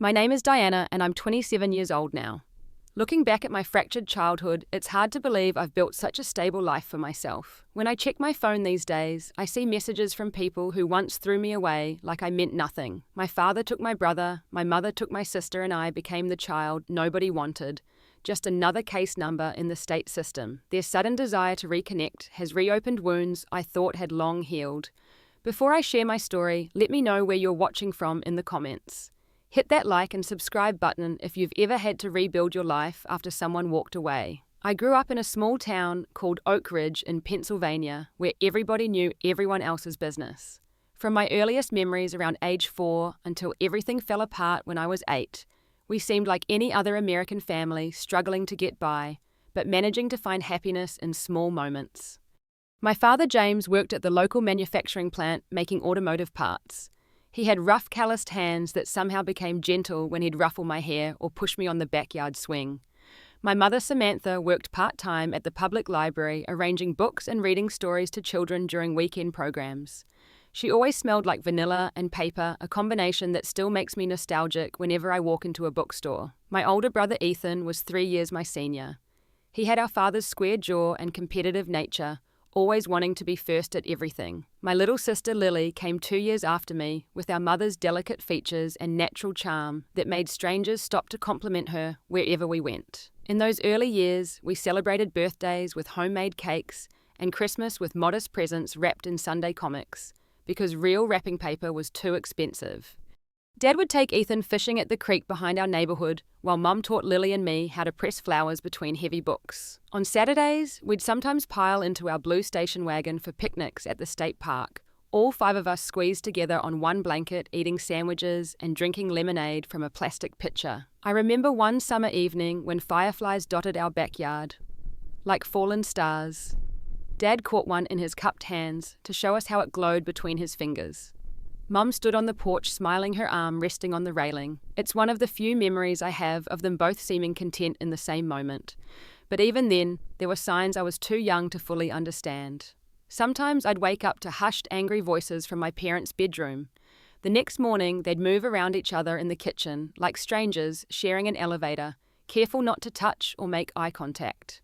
My name is Diana and I'm 27 years old now. Looking back at my fractured childhood, it's hard to believe I've built such a stable life for myself. When I check my phone these days, I see messages from people who once threw me away like I meant nothing. My father took my brother, my mother took my sister, and I became the child nobody wanted. Just another case number in the state system. Their sudden desire to reconnect has reopened wounds I thought had long healed. Before I share my story, let me know where you're watching from in the comments. Hit that like and subscribe button if you've ever had to rebuild your life after someone walked away. I grew up in a small town called Oak Ridge in Pennsylvania, where everybody knew everyone else's business. From my earliest memories around age 4 until everything fell apart when I was 8, we seemed like any other American family struggling to get by, but managing to find happiness in small moments. My father James worked at the local manufacturing plant making automotive parts. He had rough, calloused hands that somehow became gentle when he'd ruffle my hair or push me on the backyard swing. My mother Samantha worked part-time at the public library, arranging books and reading stories to children during weekend programs. She always smelled like vanilla and paper, a combination that still makes me nostalgic whenever I walk into a bookstore. My older brother Ethan was 3 years my senior. He had our father's square jaw and competitive nature, always wanting to be first at everything. My little sister Lily came 2 years after me with our mother's delicate features and natural charm that made strangers stop to compliment her wherever we went. In those early years, we celebrated birthdays with homemade cakes and Christmas with modest presents wrapped in Sunday comics, because real wrapping paper was too expensive. Dad would take Ethan fishing at the creek behind our neighborhood, while Mum taught Lily and me how to press flowers between heavy books. On Saturdays, we'd sometimes pile into our blue station wagon for picnics at the state park, all 5 of us squeezed together on one blanket, eating sandwiches and drinking lemonade from a plastic pitcher. I remember one summer evening when fireflies dotted our backyard, like fallen stars. Dad caught one in his cupped hands to show us how it glowed between his fingers. Mum stood on the porch smiling, her arm resting on the railing. It's one of the few memories I have of them both seeming content in the same moment. But even then, there were signs I was too young to fully understand. Sometimes I'd wake up to hushed, angry voices from my parents' bedroom. The next morning, they'd move around each other in the kitchen, like strangers sharing an elevator, careful not to touch or make eye contact.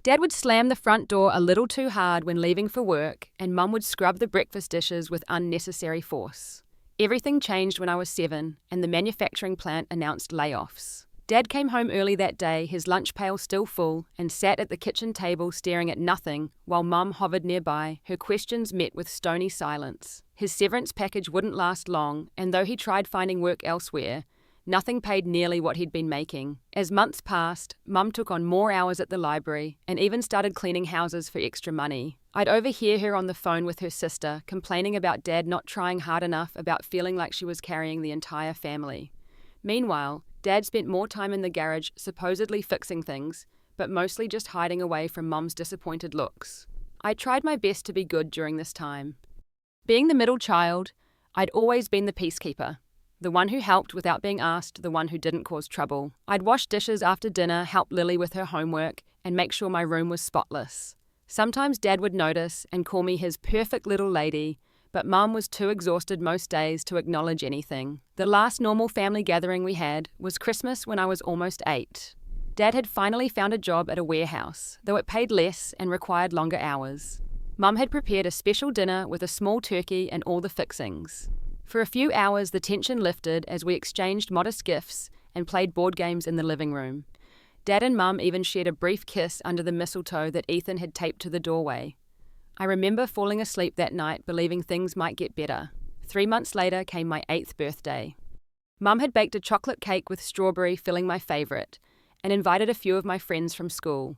Dad would slam the front door a little too hard when leaving for work, and Mum would scrub the breakfast dishes with unnecessary force. Everything changed when I was 7, and the manufacturing plant announced layoffs. Dad came home early that day, his lunch pail still full, and sat at the kitchen table staring at nothing, while Mum hovered nearby, her questions met with stony silence. His severance package wouldn't last long, and though he tried finding work elsewhere, nothing paid nearly what he'd been making. As months passed, Mum took on more hours at the library and even started cleaning houses for extra money. I'd overhear her on the phone with her sister, complaining about Dad not trying hard enough, about feeling like she was carrying the entire family. Meanwhile, Dad spent more time in the garage supposedly fixing things, but mostly just hiding away from Mum's disappointed looks. I tried my best to be good during this time. Being the middle child, I'd always been the peacekeeper. The one who helped without being asked, the one who didn't cause trouble. I'd wash dishes after dinner, help Lily with her homework, and make sure my room was spotless. Sometimes Dad would notice and call me his perfect little lady, but Mum was too exhausted most days to acknowledge anything. The last normal family gathering we had was Christmas when I was almost 8. Dad had finally found a job at a warehouse, though it paid less and required longer hours. Mum had prepared a special dinner with a small turkey and all the fixings. For a few hours, the tension lifted as we exchanged modest gifts and played board games in the living room. Dad and Mum even shared a brief kiss under the mistletoe that Ethan had taped to the doorway. I remember falling asleep that night, believing things might get better. 3 months later came my 8th birthday. Mum had baked a chocolate cake with strawberry filling my favourite, and invited a few of my friends from school.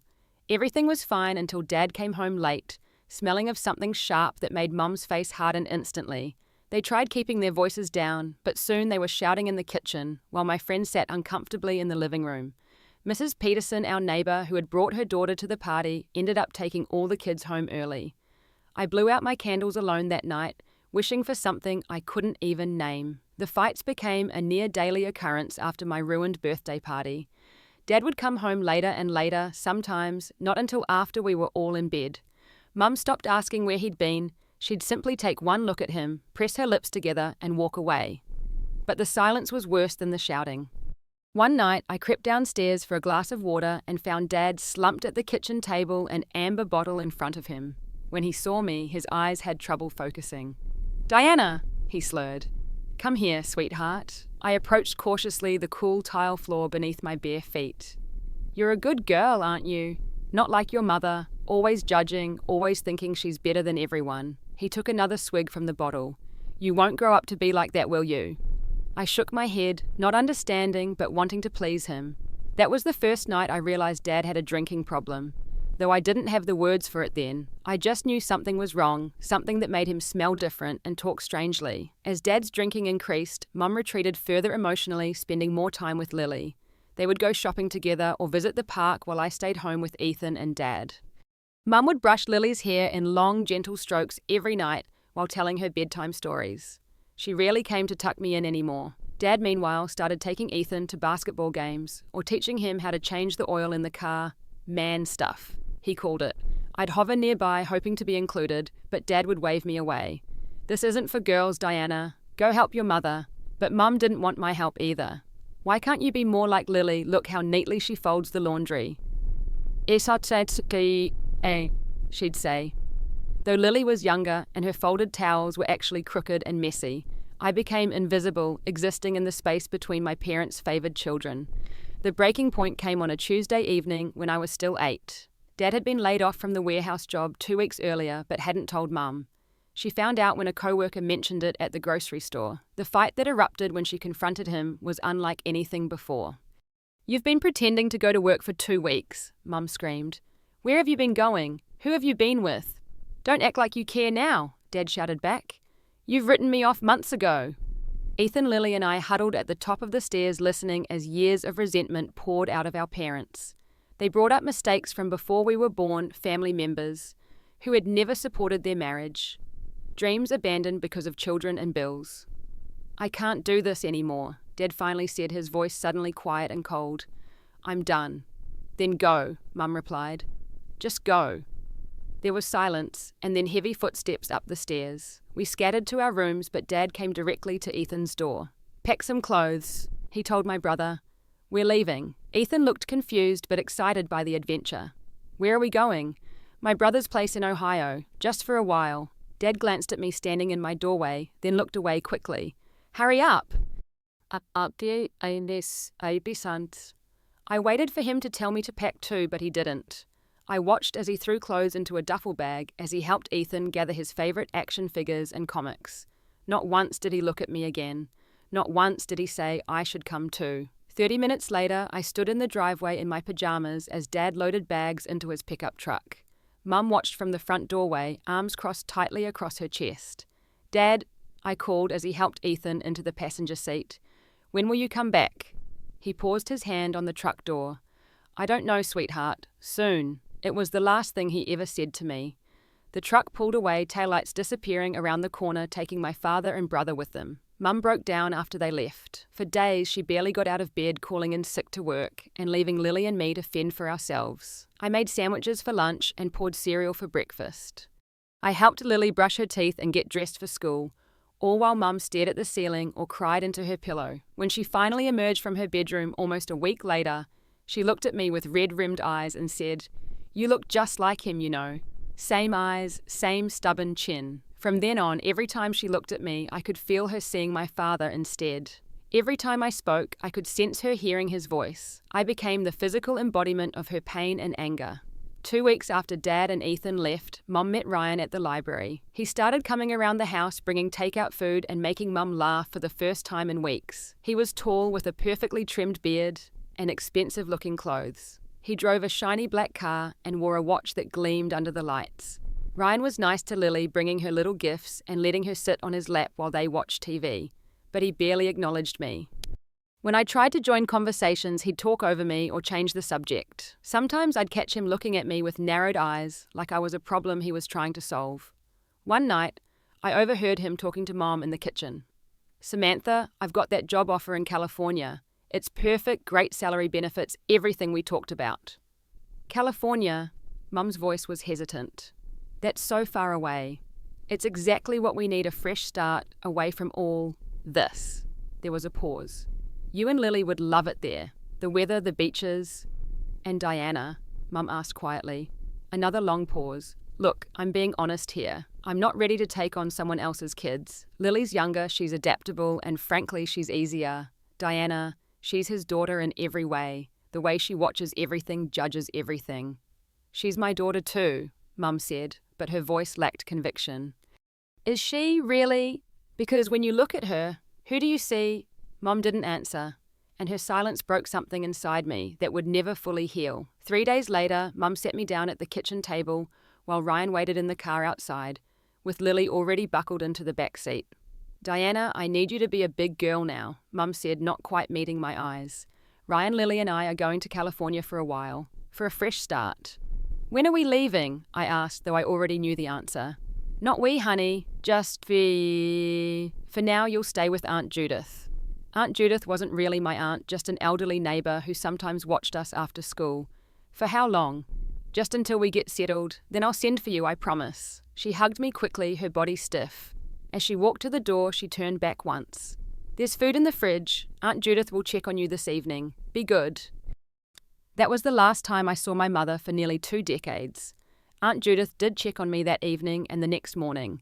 Everything was fine until Dad came home late, smelling of something sharp that made Mum's face harden instantly. They tried keeping their voices down, but soon they were shouting in the kitchen, while my friend sat uncomfortably in the living room. Mrs. Peterson, our neighbour, who had brought her daughter to the party, ended up taking all the kids home early. I blew out my candles alone that night, wishing for something I couldn't even name. The fights became a near-daily occurrence after my ruined birthday party. Dad would come home later and later, sometimes not until after we were all in bed. Mum stopped asking where he'd been. She'd simply take one look at him, press her lips together, and walk away. but the silence was worse than the shouting. One night, I crept downstairs for a glass of water and found Dad slumped at the kitchen table, an amber bottle in front of him. When he saw me, his eyes had trouble focusing. "Diana," he slurred. "Come here, sweetheart." I approached cautiously the cool tile floor beneath my bare feet. "You're a good girl, aren't you? Not like your mother, always judging, always thinking she's better than everyone." He took another swig from the bottle. "You won't grow up to be like that, will you?" I shook my head, not understanding but wanting to please him. That was the first night I realized Dad had a drinking problem. Though I didn't have the words for it then, I just knew something was wrong, something that made him smell different and talk strangely. As Dad's drinking increased, Mum retreated further emotionally, spending more time with Lily. They would go shopping together or visit the park while I stayed home with Ethan and Dad. Mum would brush Lily's hair in long, gentle strokes every night while telling her bedtime stories. She rarely came to tuck me in anymore. Dad, meanwhile, started taking Ethan to basketball games or teaching him how to change the oil in the car. Man stuff, he called it. I'd hover nearby hoping to be included, but Dad would wave me away. "This isn't for girls, Diana. Go help your mother." But Mum didn't want my help either. "Why can't you be more like Lily? Look how neatly she folds the laundry." She'd say. Though Lily was younger and her folded towels were actually crooked and messy, I became invisible, existing in the space between my parents' favoured children. The breaking point came on a Tuesday evening when I was still 8. Dad had been laid off from the warehouse job 2 weeks earlier but hadn't told Mum. She found out when a co-worker mentioned it at the grocery store. The fight that erupted when she confronted him was unlike anything before. "You've been pretending to go to work for 2 weeks, Mum screamed. "Where have you been going? Who have you been with?" "Don't act like you care now," Dad shouted back. "You've written me off months ago." Ethan, Lily and I huddled at the top of the stairs listening as years of resentment poured out of our parents. They brought up mistakes from before we were born, family members who had never supported their marriage. Dreams abandoned because of children and bills. "I can't do this anymore," Dad finally said, his voice suddenly quiet and cold. "I'm done." "Then go," Mum replied. "Just go." There was silence, and then heavy footsteps up the stairs. We scattered to our rooms, but Dad came directly to Ethan's door. "Pack some clothes," he told my brother. "We're leaving." Ethan looked confused but excited by the adventure. "Where are we going?" "My brother's place in Ohio, just for a while." Dad glanced at me standing in my doorway, then looked away quickly. "Hurry up!" I waited for him to tell me to pack too, but he didn't. I watched as he threw clothes into a duffel bag as he helped Ethan gather his favourite action figures and comics. Not once did he look at me again. Not once did he say I should come too. 30 minutes later, I stood in the driveway in my pajamas as Dad loaded bags into his pickup truck. Mum watched from the front doorway, arms crossed tightly across her chest. "Dad," I called as he helped Ethan into the passenger seat. "When will you come back?" He paused his hand on the truck door. "I don't know, sweetheart. Soon." It was the last thing he ever said to me. The truck pulled away, taillights disappearing around the corner, taking my father and brother with them. Mum broke down after they left. For days, she barely got out of bed, calling in sick to work and leaving Lily and me to fend for ourselves. I made sandwiches for lunch and poured cereal for breakfast. I helped Lily brush her teeth and get dressed for school, all while Mum stared at the ceiling or cried into her pillow. When she finally emerged from her bedroom almost a week later, she looked at me with red-rimmed eyes and said, "You look just like him, you know. Same eyes, same stubborn chin." From then on, every time she looked at me, I could feel her seeing my father instead. Every time I spoke, I could sense her hearing his voice. I became the physical embodiment of her pain and anger. 2 weeks after Dad and Ethan left, Mum met Ryan at the library. He started coming around the house bringing takeout food and making Mum laugh for the first time in weeks. He was tall with a perfectly trimmed beard and expensive-looking clothes. He drove a shiny black car and wore a watch that gleamed under the lights. Ryan was nice to Lily, bringing her little gifts and letting her sit on his lap while they watched TV, but he barely acknowledged me. When I tried to join conversations, he'd talk over me or change the subject. Sometimes I'd catch him looking at me with narrowed eyes, like I was a problem he was trying to solve. One night, I overheard him talking to Mom in the kitchen. "Samantha, I've got that job offer in California. It's perfect, great salary benefits, everything we talked about." "California," Mum's voice was hesitant. "That's so far away. It's exactly what we need, a fresh start, away from all this." There was a pause. You and Lily would love it there. The weather, the beaches. And Diana, Mum asked quietly. Another long pause. Look, I'm being honest here. I'm not ready to take on someone else's kids. Lily's younger, she's adaptable, and frankly, she's easier. Diana, she's his daughter in every way. The way she watches everything, judges everything. She's my daughter too, Mum said, but her voice lacked conviction. Is she really? Because when you look at her, who do you see? Mum didn't answer, and her silence broke something inside me that would never fully heal. 3 days later, Mum sat me down at the kitchen table while Ryan waited in the car outside, with Lily already buckled into the back seat. Diana, I need you to be a big girl now, Mum said, not quite meeting my eyes. Ryan, Lily and I are going to California for a while, for a fresh start. When are we leaving? I asked, though I already knew the answer. Not we, honey, just For now, you'll stay with Aunt Judith. Aunt Judith wasn't really my aunt, just an elderly neighbour who sometimes watched us after school. For how long? Just until we get settled, then I'll send for you, I promise. She hugged me quickly, her body stiff. As she walked to the door, she turned back once. There's food in the fridge. Aunt Judith will check on you this evening. Be good. That was the last time I saw my mother for nearly 2 decades. Aunt Judith did check on me that evening and the next morning.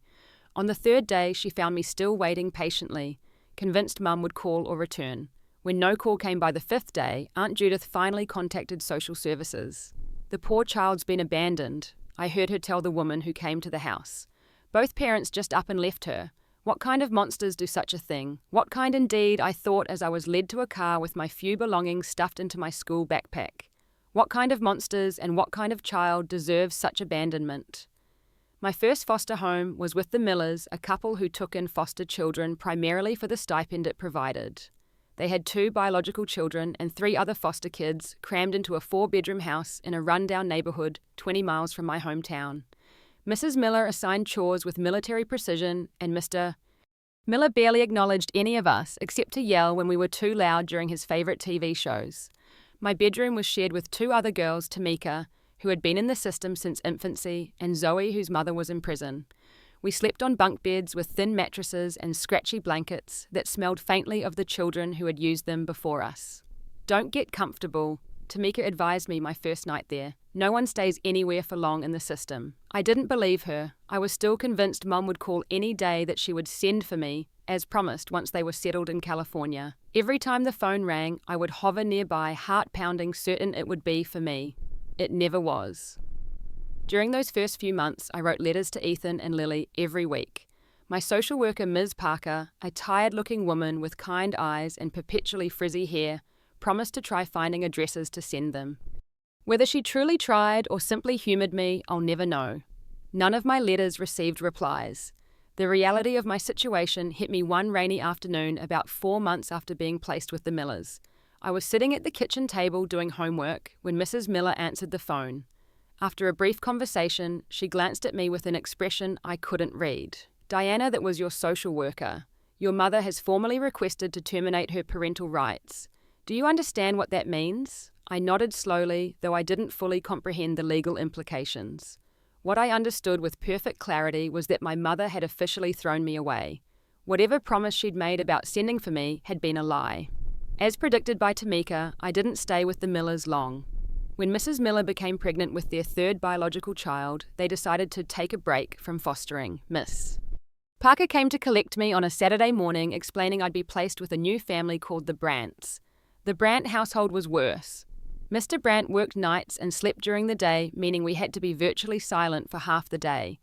On the 3rd day, she found me still waiting patiently, convinced Mum would call or return. When no call came by the 5th day, Aunt Judith finally contacted social services. The poor child's been abandoned, I heard her tell the woman who came to the house. Both parents just up and left her. What kind of monsters do such a thing? What kind indeed, I thought as I was led to a car with my few belongings stuffed into my school backpack. What kind of monsters and what kind of child deserves such abandonment? My first foster home was with the Millers, a couple who took in foster children primarily for the stipend it provided. They had 2 biological children and 3 other foster kids crammed into a 4-bedroom house in a rundown neighbourhood 20 miles from my hometown. Mrs. Miller assigned chores with military precision, and Mr. Miller barely acknowledged any of us except to yell when we were too loud during his favourite TV shows. My bedroom was shared with 2 other girls, Tamika, who had been in the system since infancy, and Zoe, whose mother was in prison. We slept on bunk beds with thin mattresses and scratchy blankets that smelled faintly of the children who had used them before us. Don't get comfortable, Tamika advised me my first night there. No one stays anywhere for long in the system. I didn't believe her. I was still convinced Mum would call any day that she would send for me, as promised once they were settled in California. Every time the phone rang, I would hover nearby, heart-pounding, certain it would be for me. It never was. During those first few months, I wrote letters to Ethan and Lily every week. My social worker, Ms. Parker, a tired-looking woman with kind eyes and perpetually frizzy hair, promised to try finding addresses to send them. Whether she truly tried or simply humoured me, I'll never know. None of my letters received replies. The reality of my situation hit me one rainy afternoon about 4 months after being placed with the Millers. I was sitting at the kitchen table doing homework when Mrs. Miller answered the phone. After a brief conversation, she glanced at me with an expression I couldn't read. Diana, that was your social worker. Your mother has formally requested to terminate her parental rights. Do you understand what that means? I nodded slowly, though I didn't fully comprehend the legal implications. What I understood with perfect clarity was that my mother had officially thrown me away. Whatever promise she'd made about sending for me had been a lie. As predicted by Tamika, I didn't stay with the Millers long. When Mrs. Miller became pregnant with their 3rd biological child, they decided to take a break from fostering. Miss Parker came to collect me on a Saturday morning, explaining I'd be placed with a new family called the Brants. The Brant household was worse. Mr. Brant worked nights and slept during the day, meaning we had to be virtually silent for half the day.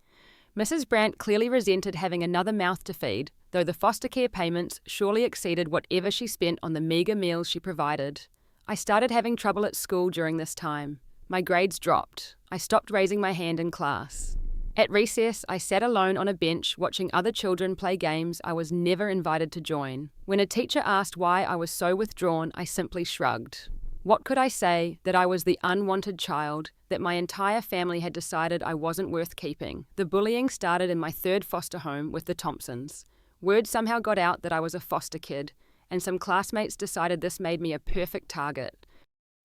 Mrs. Brant clearly resented having another mouth to feed, though the foster care payments surely exceeded whatever she spent on the meagre meals she provided. I started having trouble at school during this time. My grades dropped. I stopped raising my hand in class. At recess, I sat alone on a bench watching other children play games I was never invited to join. When a teacher asked why I was so withdrawn, I simply shrugged. What could I say? That I was the unwanted child, that my entire family had decided I wasn't worth keeping. The bullying started in my 3rd foster home with the Thompsons. Word somehow got out that I was a foster kid, and some classmates decided this made me a perfect target.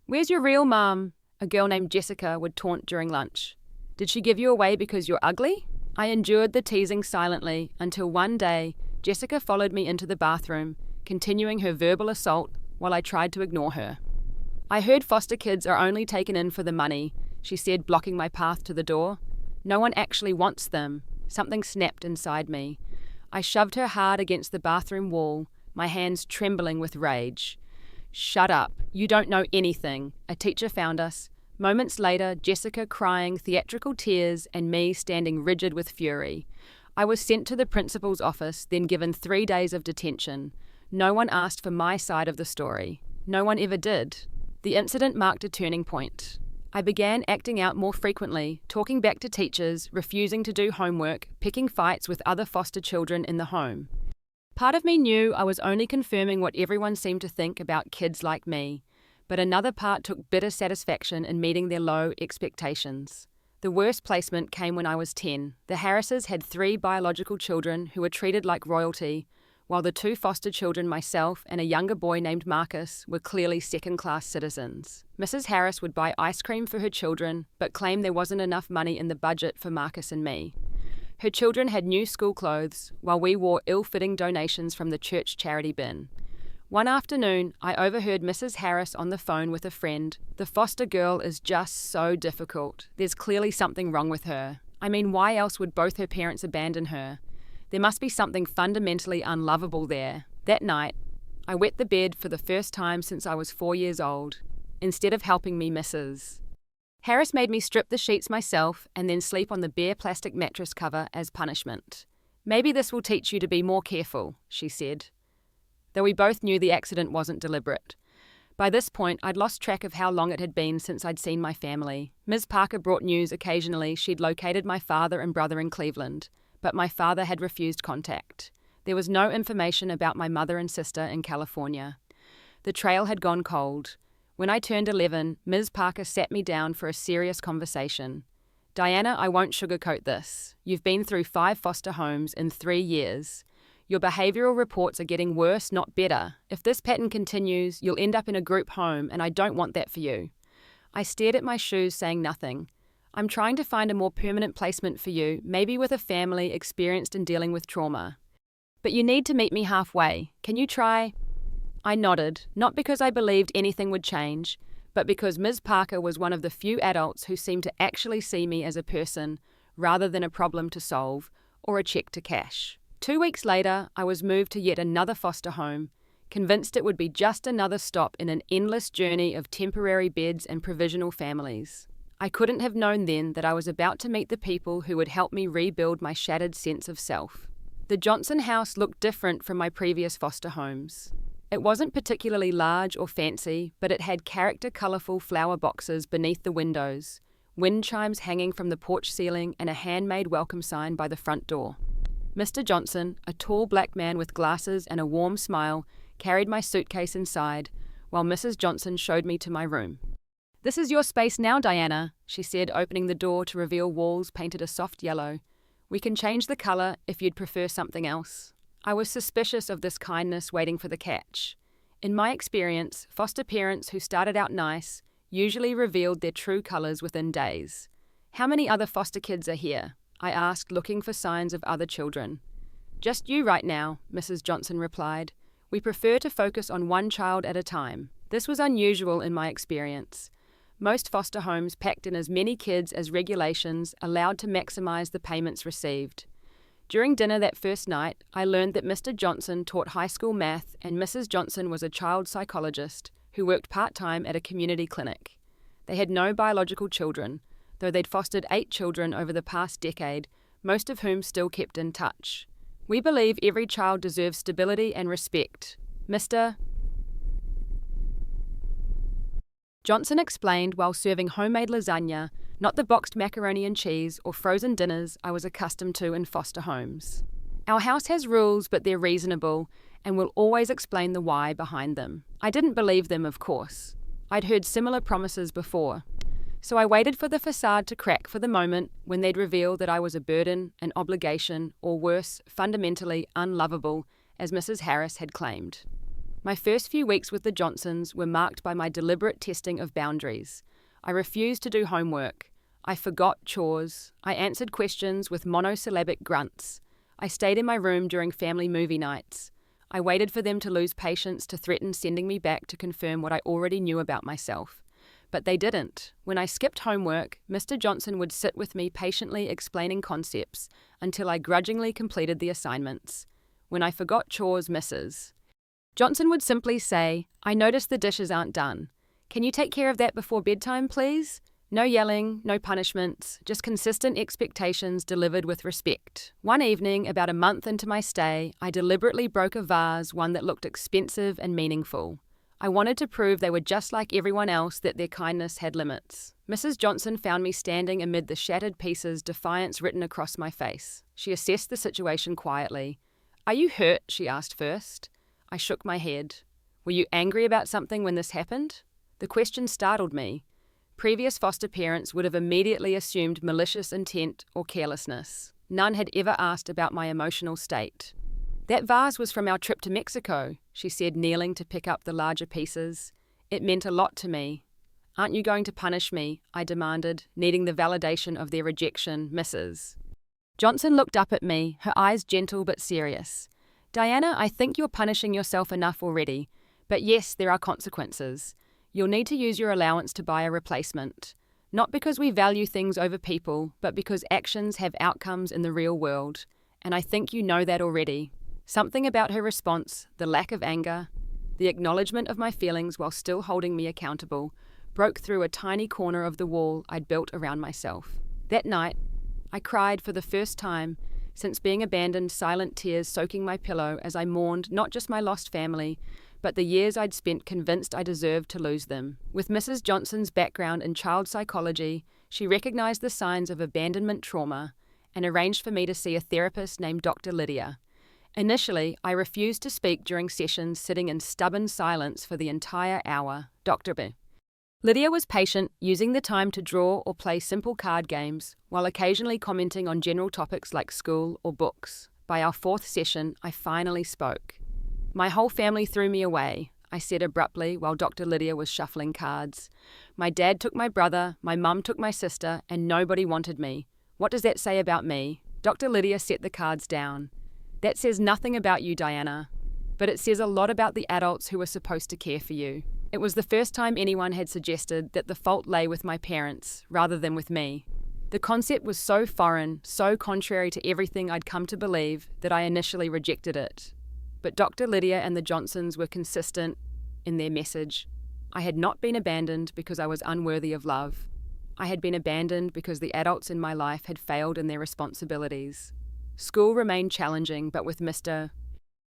Where's your real mum? A girl named Jessica would taunt during lunch. Did she give you away because you're ugly? I endured the teasing silently until one day Jessica followed me into the bathroom, continuing her verbal assault while I tried to ignore her. "I heard foster kids are only taken in for the money," she said, blocking my path to the door. "No one actually wants them." Something snapped inside me. I shoved her hard against the bathroom wall, my hands trembling with rage. "Shut up. You don't know anything." A teacher found us. Moments later, Jessica crying theatrical tears and me standing rigid with fury. I was sent to the principal's office, then given 3 days of detention. No one asked for my side of the story. No one ever did. The incident marked a turning point. I began acting out more frequently, talking back to teachers, refusing to do homework, picking fights with other foster children in the home. Part of me knew I was only confirming what everyone seemed to think about kids like me, but another part took bitter satisfaction in meeting their low expectations. The worst placement came when I was 10. The Harrises had 3 biological children who were treated like royalty, while the 2 foster children, myself and a younger boy named Marcus, were clearly second-class citizens. Mrs. Harris would buy ice cream for her children, but claimed there wasn't enough money in the budget for Marcus and me. Her children had new school clothes, while we wore ill-fitting donations from the church charity bin. One afternoon, I overheard Mrs. Harris on the phone with a friend. "The foster girl is just so difficult. There's clearly something wrong with her. I mean, why else would both her parents abandon her? There must be something fundamentally unlovable there." That night, I wet the bed for the first time since I was 4 years old. Instead of helping me, Mrs. Harris made me strip the sheets myself and then sleep on the bare plastic mattress cover as punishment. "Maybe this will teach you to be more careful," she said. Though we both knew the accident wasn't deliberate. By this point, I'd lost track of how long it had been since I'd seen my family. Ms. Parker brought news occasionally she'd located my father and brother in Cleveland, but my father had refused contact. There was no information about my mother and sister in California. The trail had gone cold. When I turned 11, Ms. Parker sat me down for a serious conversation. "Diana, I won't sugarcoat this. You've been through 5 foster homes in 3 years. Your behavioural reports are getting worse, not better. If this pattern continues, you'll end up in a group home, and I don't want that for you." I stared at my shoes, saying nothing. "I'm trying to find a more permanent placement for you, maybe with a family experienced in dealing with trauma. But you need to meet me halfway. Can you try?" I nodded, not because I believed anything would change, but because Ms. Parker was one of the few adults who seemed to actually see me as a person, rather than a problem to solve, or a check to cash. 2 weeks later, I was moved to yet another foster home, convinced it would be just another stop in an endless journey of temporary beds and provisional families. I couldn't have known then that I was about to meet the people who would help me rebuild my shattered sense of self. The Johnson house looked different from my previous foster homes. It wasn't particularly large or fancy, but it had colourful flower boxes beneath the windows, wind chimes hanging from the porch ceiling, and a handmade welcome sign by the front door. Mr. Johnson, a tall black man with glasses and a warm smile, carried my suitcase inside, while Mrs. Johnson showed me to my room. "This is your space now, Diana," she said, opening the door to reveal walls painted a soft yellow. "We can change the colour if you'd prefer something else." I was suspicious of this kindness, waiting for the catch. In my experience, foster parents who started out nice usually revealed their true colours within days. "How many other foster kids are here?" I asked, looking for signs of other children. "Just you right now," Mrs. Johnson replied. "We prefer to focus on one child at a time." This was unusual in my experience. Most foster homes packed in as many kids as regulations allowed to maximise the payments received. During dinner that first night, I learned that Mr. Johnson taught high school math and Mrs. Johnson was a child psychologist who worked part-time at a community clinic. They had no biological children, though they'd fostered 8 children over the past decade, most of whom still kept in touch. "We believe every child deserves stability and respect," Mr. Johnson explained while serving homemade lasagna, not the boxed macaroni and cheese or frozen dinners I was accustomed to in foster homes. "Our house has rules, but they're reasonable, and we'll always explain the why behind them." I didn't believe them, of course. I'd heard similar promises before. So I waited for the facade to crack for the moment when they'd reveal that I was a burden, an obligation, or worse, fundamentally unlovable, as Mrs. Harris had claimed. My first few weeks with the Johnsons were marked by my deliberate testing of boundaries. I refused to do homework. I forgot chores. I answered questions with monosyllabic grunts. I stayed in my room during family movie nights. I waited for them to lose patience to threaten sending me back to confirm what I already knew about myself. But they didn't. When I skipped homework, Mr. Johnson would sit with me patiently explaining concepts until I grudgingly completed the assignments. When I forgot chores, Mrs. Johnson would simply say, "I noticed the dishes aren't done. Can you take care of that before bedtime, please?" No yelling, no punishments, just consistent expectations delivered with respect. One evening, about a month into my stay, I deliberately broke a vase, one that looked expensive and meaningful. I wanted to prove they were just like everyone else, that their kindness had limits. Mrs. Johnson found me standing amid the shattered pieces, defiance written across my face. She assessed the situation quietly. "Are you hurt?" she asked first. I shook my head. "Were you angry about something when this happened?" The question startled me. Previous foster parents would have immediately assumed malicious intent or carelessness. None had ever asked about my emotional state. "That vase was from our trip to Mexico," she said, kneeling to pick up the larger pieces. "It meant a lot to me." "Aren't you going to punish me?" I demanded, needing the validation of their rejection, Mrs. Johnson looked up at me, her eyes gentle but serious. "Diana, I think you're punishing yourself enough already. But yes, there are consequences. You'll need to use your allowance to buy a replacement. Not because we value things over people, but because actions have outcomes in the real world. And I think you know that already." Something about her response, the lack of anger, the acknowledgement of my feelings while still holding me accountable, broke through a tiny corner of the wall I'd built around myself. That night, I cried for the first time since being abandoned, silent tears soaking my pillow as I mourned not just my lost family, but the years I'd spent convinced I deserved to lose them. With Mrs. Johnson's background in child psychology, she recognized the signs of abandonment trauma and arranged for me to see a therapist named Dr. Lydia. Initially, I refused to speak during sessions, sitting in stubborn silence for the entire hour. Dr. B. Lydia was patient, using the time to draw or play simple card games, while occasionally commenting on general topics like school or books. By our fourth session, I finally spoke. "My whole family threw me away," I said abruptly while Dr. Lydia was shuffling cards. "My dad took my brother, my mum took my sister, and nobody wanted me. What does that say about me?" Dr. Lydia set the cards down. "That says nothing about you, Diana, but it says a lot about the adults who were supposed to care for you." It was the first time anyone had suggested that the fault lay with my parents rather than with me. The concept was so foreign, so contrary to everything I'd come to believe, that I initially rejected it. But Dr. Lydia and the Johnsons were consistent in their message. I had not been abandoned because I was unworthy of love. I had been abandoned because the adults in my life had failed in their responsibilities. School remained challenging, but with Mr.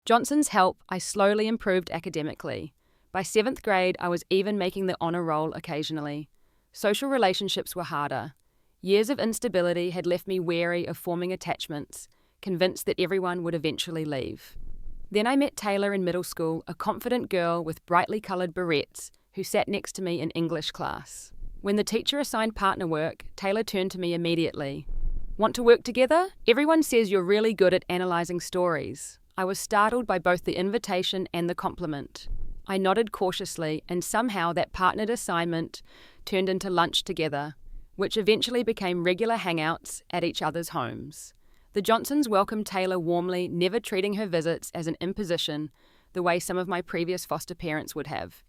Johnson's help, I slowly improved academically. By 7th grade, I was even making the honor roll occasionally. Social relationships were harder. Years of instability had left me wary of forming attachments, convinced that everyone would eventually leave. Then I met Taylor in middle school, a confident girl with brightly coloured barrettes who sat next to me in English class. When the teacher assigned partner work, Taylor turned to me immediately. "Want to work together? Everyone says you're really good at analysing stories." I was startled by both the invitation and the compliment. I nodded cautiously, and somehow that partnered assignment turned into lunch together, which eventually became regular hangouts at each other's homes. The Johnsons welcomed Taylor warmly, never treating her visits as an imposition the way some of my previous foster parents would have.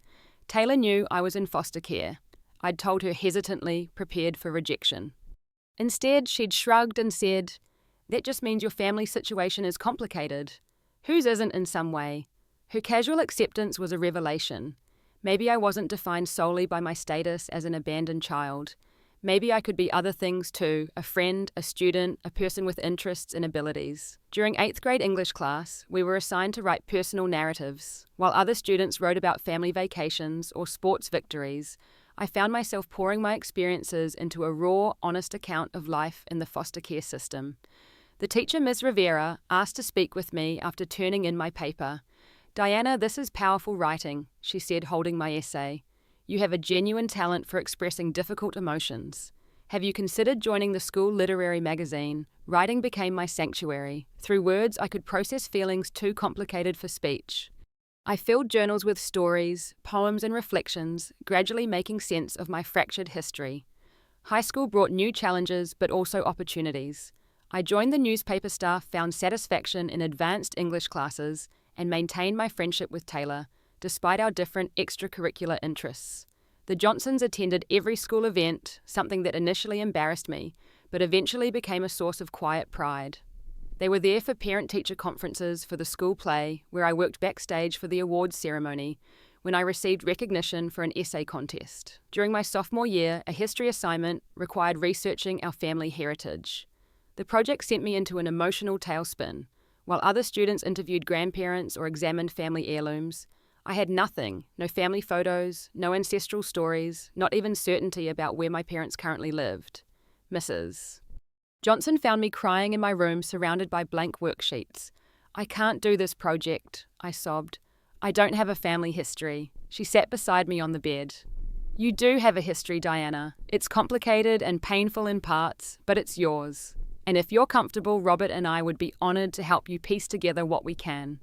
Taylor knew I was in foster care. I'd told her hesitantly, prepared for rejection. Instead, she'd shrugged and said, "That just means your family situation is complicated. Whose isn't in some way?" Her casual acceptance was a revelation. Maybe I wasn't defined solely by my status as an abandoned child. Maybe I could be other things too, a friend, a student, a person with interests and abilities. During 8th grade English class, we were assigned to write personal narratives. While other students wrote about family vacations or sports victories, I found myself pouring my experiences into a raw, honest account of life in the foster care system. The teacher, Ms. Rivera, asked to speak with me after turning in my paper. "Diana, this is powerful writing," she said, holding my essay. "You have a genuine talent for expressing difficult emotions. Have you considered joining the school literary magazine? Writing became my sanctuary. Through words, I could process feelings too complicated for speech." I filled journals with stories, poems and reflections, gradually making sense of my fractured history. High school brought new challenges, but also opportunities. I joined the newspaper staff, found satisfaction in advanced English classes, and maintained my friendship with Taylor, despite our different extracurricular interests. The Johnsons attended every school event, something that initially embarrassed me, but eventually became a source of quiet pride. They were there for parent-teacher conferences, for the school play, where I worked backstage for the awards ceremony, when I received recognition for an essay contest. During my sophomore year, a history assignment required researching our family heritage. The project sent me into an emotional tailspin. While other students interviewed grandparents or examined family heirlooms, I had nothing, no family photos, no ancestral stories, not even certainty about where my parents currently lived. Mrs. Johnson found me crying in my room surrounded by blank worksheets. "I can't do this project," I sobbed. "I don't have a family history." She sat beside me on the bed. "You do have a history, Diana. It's complicated and painful in parts, but it's yours. And if you're comfortable, Robert and I would be honoured to help you piece together what we can."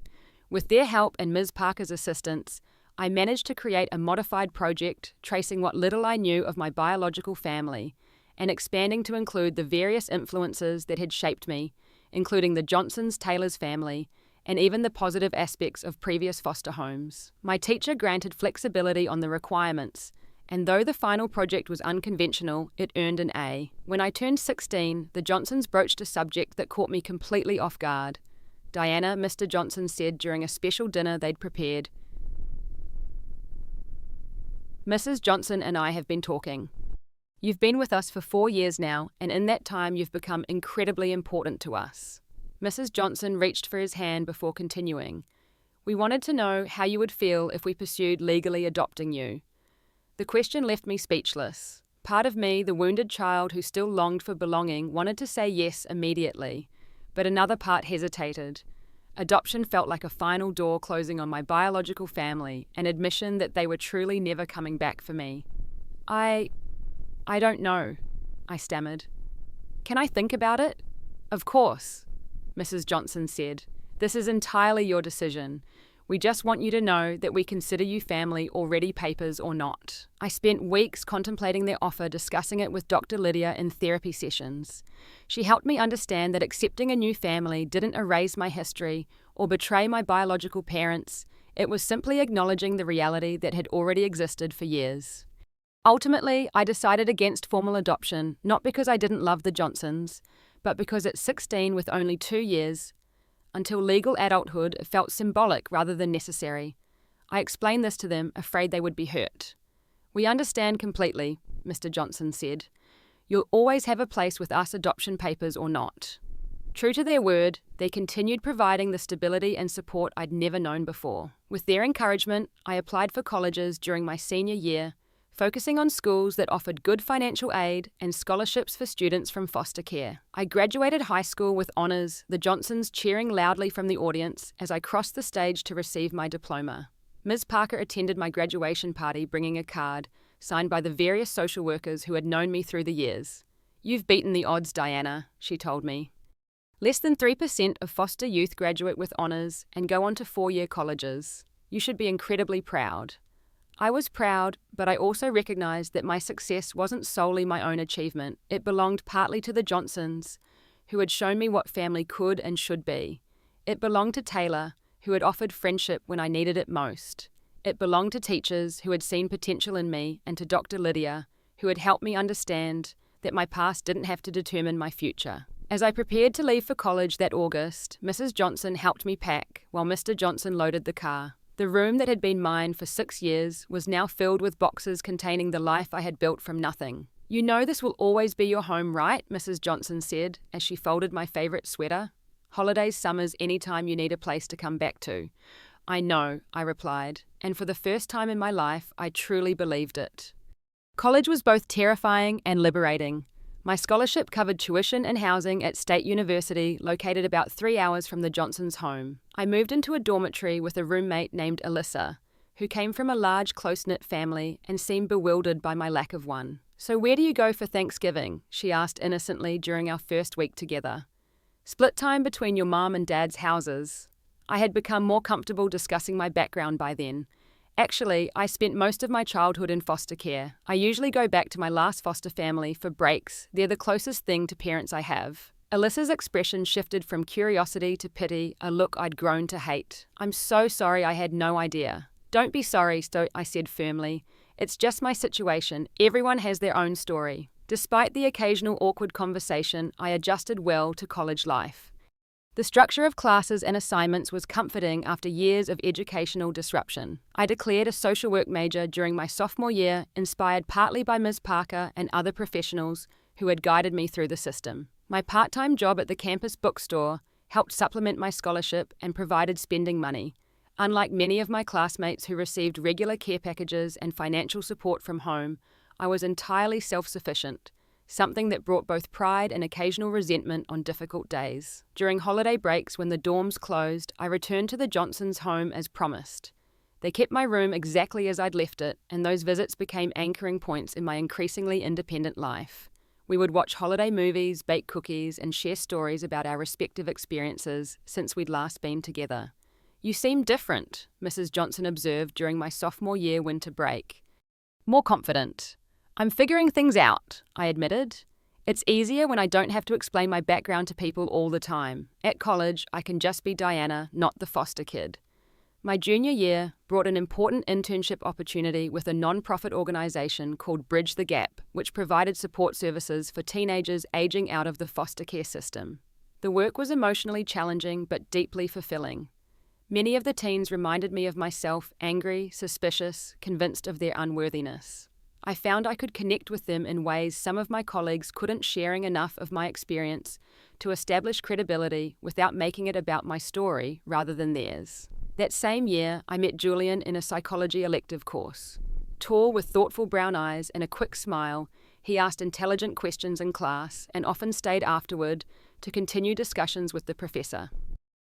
With their help and Ms. Parker's assistance, I managed to create a modified project tracing what little I knew of my biological family and expanding to include the various influences that had shaped me, including the Johnsons' Taylor's family, and even the positive aspects of previous foster homes. My teacher granted flexibility on the requirements, and though the final project was unconventional, it earned an A. When I turned 16, the Johnsons broached a subject that caught me completely off guard. "Diana," Mr. Johnson said during a special dinner they'd prepared, "Mrs. Johnson and I have been talking. You've been with us for 4 years now, and in that time you've become incredibly important to us." Mrs. Johnson reached for his hand before continuing. "We wanted to know how you would feel if we pursued legally adopting you." The question left me speechless. Part of me, the wounded child who still longed for belonging, wanted to say yes immediately, but another part hesitated. Adoption felt like a final door closing on my biological family, an admission that they were truly never coming back for me. I don't know," I stammered. "Can I think about it?" "Of course," Mrs. Johnson said. "This is entirely your decision. We just want you to know that we consider you family, already papers or not." I spent weeks contemplating their offer, discussing it with Dr. Lydia in therapy sessions. She helped me understand that accepting a new family didn't erase my history or betray my biological parents. It was simply acknowledging the reality that had already existed for years. Ultimately, I decided against formal adoption, not because I didn't love the Johnsons, but because at 16, with only 2 years, until legal adulthood, it felt symbolic rather than necessary. I explained this to them, afraid they would be hurt. "We understand completely," Mr. Johnson said. "You'll always have a place with us, adoption papers or not." True to their word, they continued providing the stability and support I'd never known before. With their encouragement, I applied for colleges during my senior year, focusing on schools that offered good financial aid and scholarships for students from foster care. I graduated high school with honours, the Johnsons cheering loudly from the audience as I crossed the stage to receive my diploma. Ms. Parker attended my graduation party bringing a card, signed by the various social workers who had known me through the years. "You've beaten the odds, Diana," she told me. Less than 3% of foster youth graduate with honours and go on to 4-year colleges. You should be incredibly proud. I was proud, but I also recognised that my success wasn't solely my own achievement. It belonged partly to the Johnsons, who had shown me what family could and should be. It belonged to Taylor, who had offered friendship when I needed it most. It belonged to teachers who had seen potential in me, and to Dr. Lydia, who had helped me understand that my past didn't have to determine my future. As I prepared to leave for college that August, Mrs. Johnson helped me pack while Mr. Johnson loaded the car. The room that had been mine for 6 years was now filled with boxes containing the life I had built from nothing. "You know this will always be your home, right?" Mrs. Johnson said as she folded my favourite sweater. "Holidays, summers, any time you need a place to come back to." "I know," I replied, and for the first time in my life, I truly believed it. College was both terrifying and liberating. My scholarship covered tuition and housing at State University, located about 3 hours from the Johnsons' home. I moved into a dormitory with a roommate named Alyssa, who came from a large, close-knit family and seemed bewildered by my lack of one. "So where do you go for Thanksgiving?" she asked innocently during our first week together. "Split time between your mom and dad's houses." I had become more comfortable discussing my background by then. Actually, I spent most of my childhood in foster care. I usually go back to my last foster family for breaks. They're the closest thing to parents I have. Alyssa's expression shifted from curiosity to pity, a look I'd grown to hate. "I'm so sorry, I had no idea." "Don't be sorry," I said firmly. "It's just my situation. Everyone has their own story." Despite the occasional awkward conversation, I adjusted well to college life. The structure of classes and assignments was comforting after years of educational disruption. I declared a social work major during my sophomore year, inspired partly by Ms. Parker and other professionals who had guided me through the system. My part-time job at the campus bookstore helped supplement my scholarship and provided spending money. Unlike many of my classmates who received regular care packages and financial support from home, I was entirely self-sufficient, something that brought both pride and occasional resentment on difficult days. During holiday breaks when the dorms closed, I returned to the Johnsons' home as promised. They kept my room exactly as I'd left it, and those visits became anchoring points in my increasingly independent life. We would watch holiday movies, bake cookies, and share stories about our respective experiences since we'd last been together. "You seem different," Mrs. Johnson observed during my sophomore year winter break. "More confident." "I'm figuring things out," I admitted. "It's easier when I don't have to explain my background to people all the time. At college, I can just be Diana, not the foster kid." My junior year brought an important internship opportunity with a non-profit organization called Bridge the Gap, which provided support services for teenagers aging out of the foster care system. The work was emotionally challenging but deeply fulfilling. Many of the teens reminded me of myself, angry, suspicious, convinced of their unworthiness. I found I could connect with them in ways some of my colleagues couldn't, sharing enough of my experience to establish credibility without making it about my story rather than theirs. That same year, I met Julian in a psychology elective course. Tall with thoughtful brown eyes and a quick smile, he asked intelligent questions in class and often stayed afterward to continue discussions with the professor.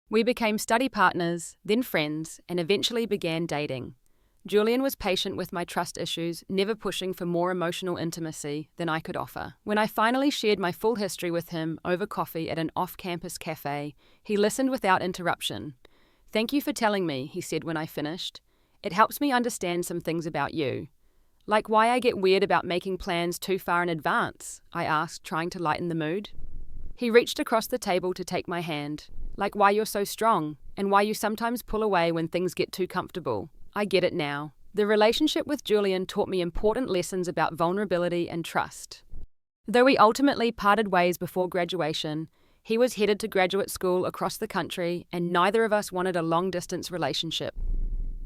We became study partners, then friends, and eventually began dating. Julian was patient with my trust issues, never pushing for more emotional intimacy than I could offer. When I finally shared my full history with him over coffee at an off-campus cafe, he listened without interruption. "Thank you for telling me," he said when I finished. "It helps me understand some things about you." "Like why I get weird about making plans too far in advance?" I asked, trying to lighten the mood. He reached across the table to take my hand. "Like why you're so strong, and why you sometimes pull away when things get too comfortable." I get it now. The relationship with Julian taught me important lessons about vulnerability and trust. Though we ultimately parted ways before graduation, he was headed to graduate school across the country, and neither of us wanted a long-distance relationship.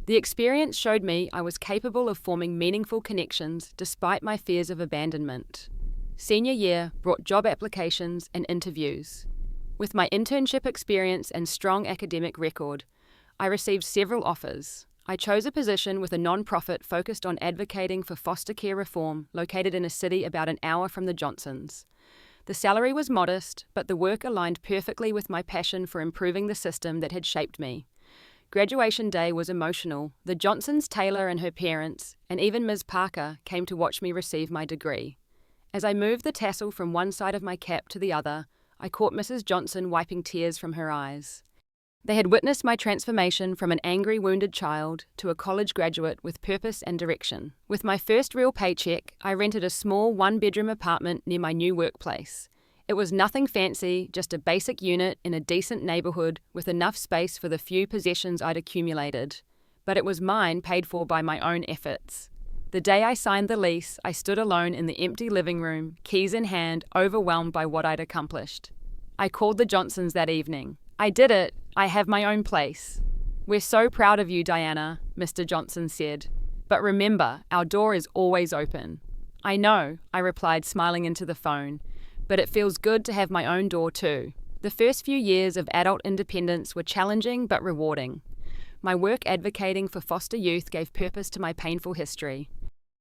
The experience showed me I was capable of forming meaningful connections despite my fears of abandonment. Senior year brought job applications and interviews. With my internship experience and strong academic record, I received several offers. I chose a position with a non-profit focused on advocating for foster care reform located in a city about an hour from the Johnsons. The salary was modest, but the work aligned perfectly with my passion for improving the system that had shaped me. Graduation day was emotional. The Johnsons, Taylor and her parents, and even Ms. Parker came to watch me receive my degree. As I moved the tassel from one side of my cap to the other, I caught Mrs. Johnson wiping tears from her eyes. They had witnessed my transformation from an angry, wounded child to a college graduate with purpose and direction. With my first real paycheck, I rented a small one-bedroom apartment near my new workplace. It was nothing fancy, just a basic unit in a decent neighborhood with enough space for the few possessions I'd accumulated. But it was mine, paid for by my own efforts. The day I signed the lease, I stood alone in the empty living room, keys in hand, overwhelmed by what I'd accomplished. I called the Johnsons that evening. "I did it. I have my own place." "We're so proud of you, Diana," Mr. Johnson said. "But remember, our door is always open." "I know," I replied, smiling into the phone. "But it feels good to have my own door too." The first few years of adult independence were challenging but rewarding. My work advocating for foster youth gave purpose to my painful history.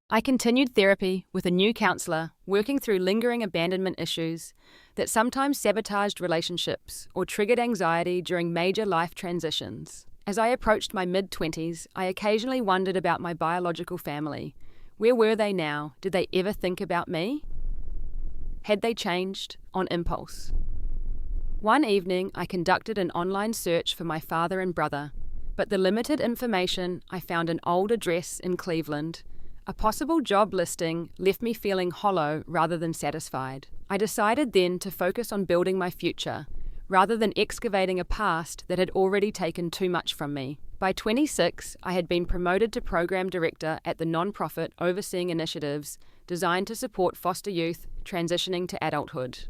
I continued therapy with a new counselor, working through lingering abandonment issues that sometimes sabotaged relationships or triggered anxiety during major life transitions. As I approached my mid-20s, I occasionally wondered about my biological family. Where were they now? Did they ever think about me? Had they changed? On impulse. One evening, I conducted an online search for my father and brother, but the limited information, I found an old address in Cleveland, A possible job listing left me feeling hollow rather than satisfied. I decided then to focus on building my future, rather than excavating a past that had already taken too much from me. By 26, I had been promoted to program director at the nonprofit overseeing initiatives designed to support foster youth transitioning to adulthood.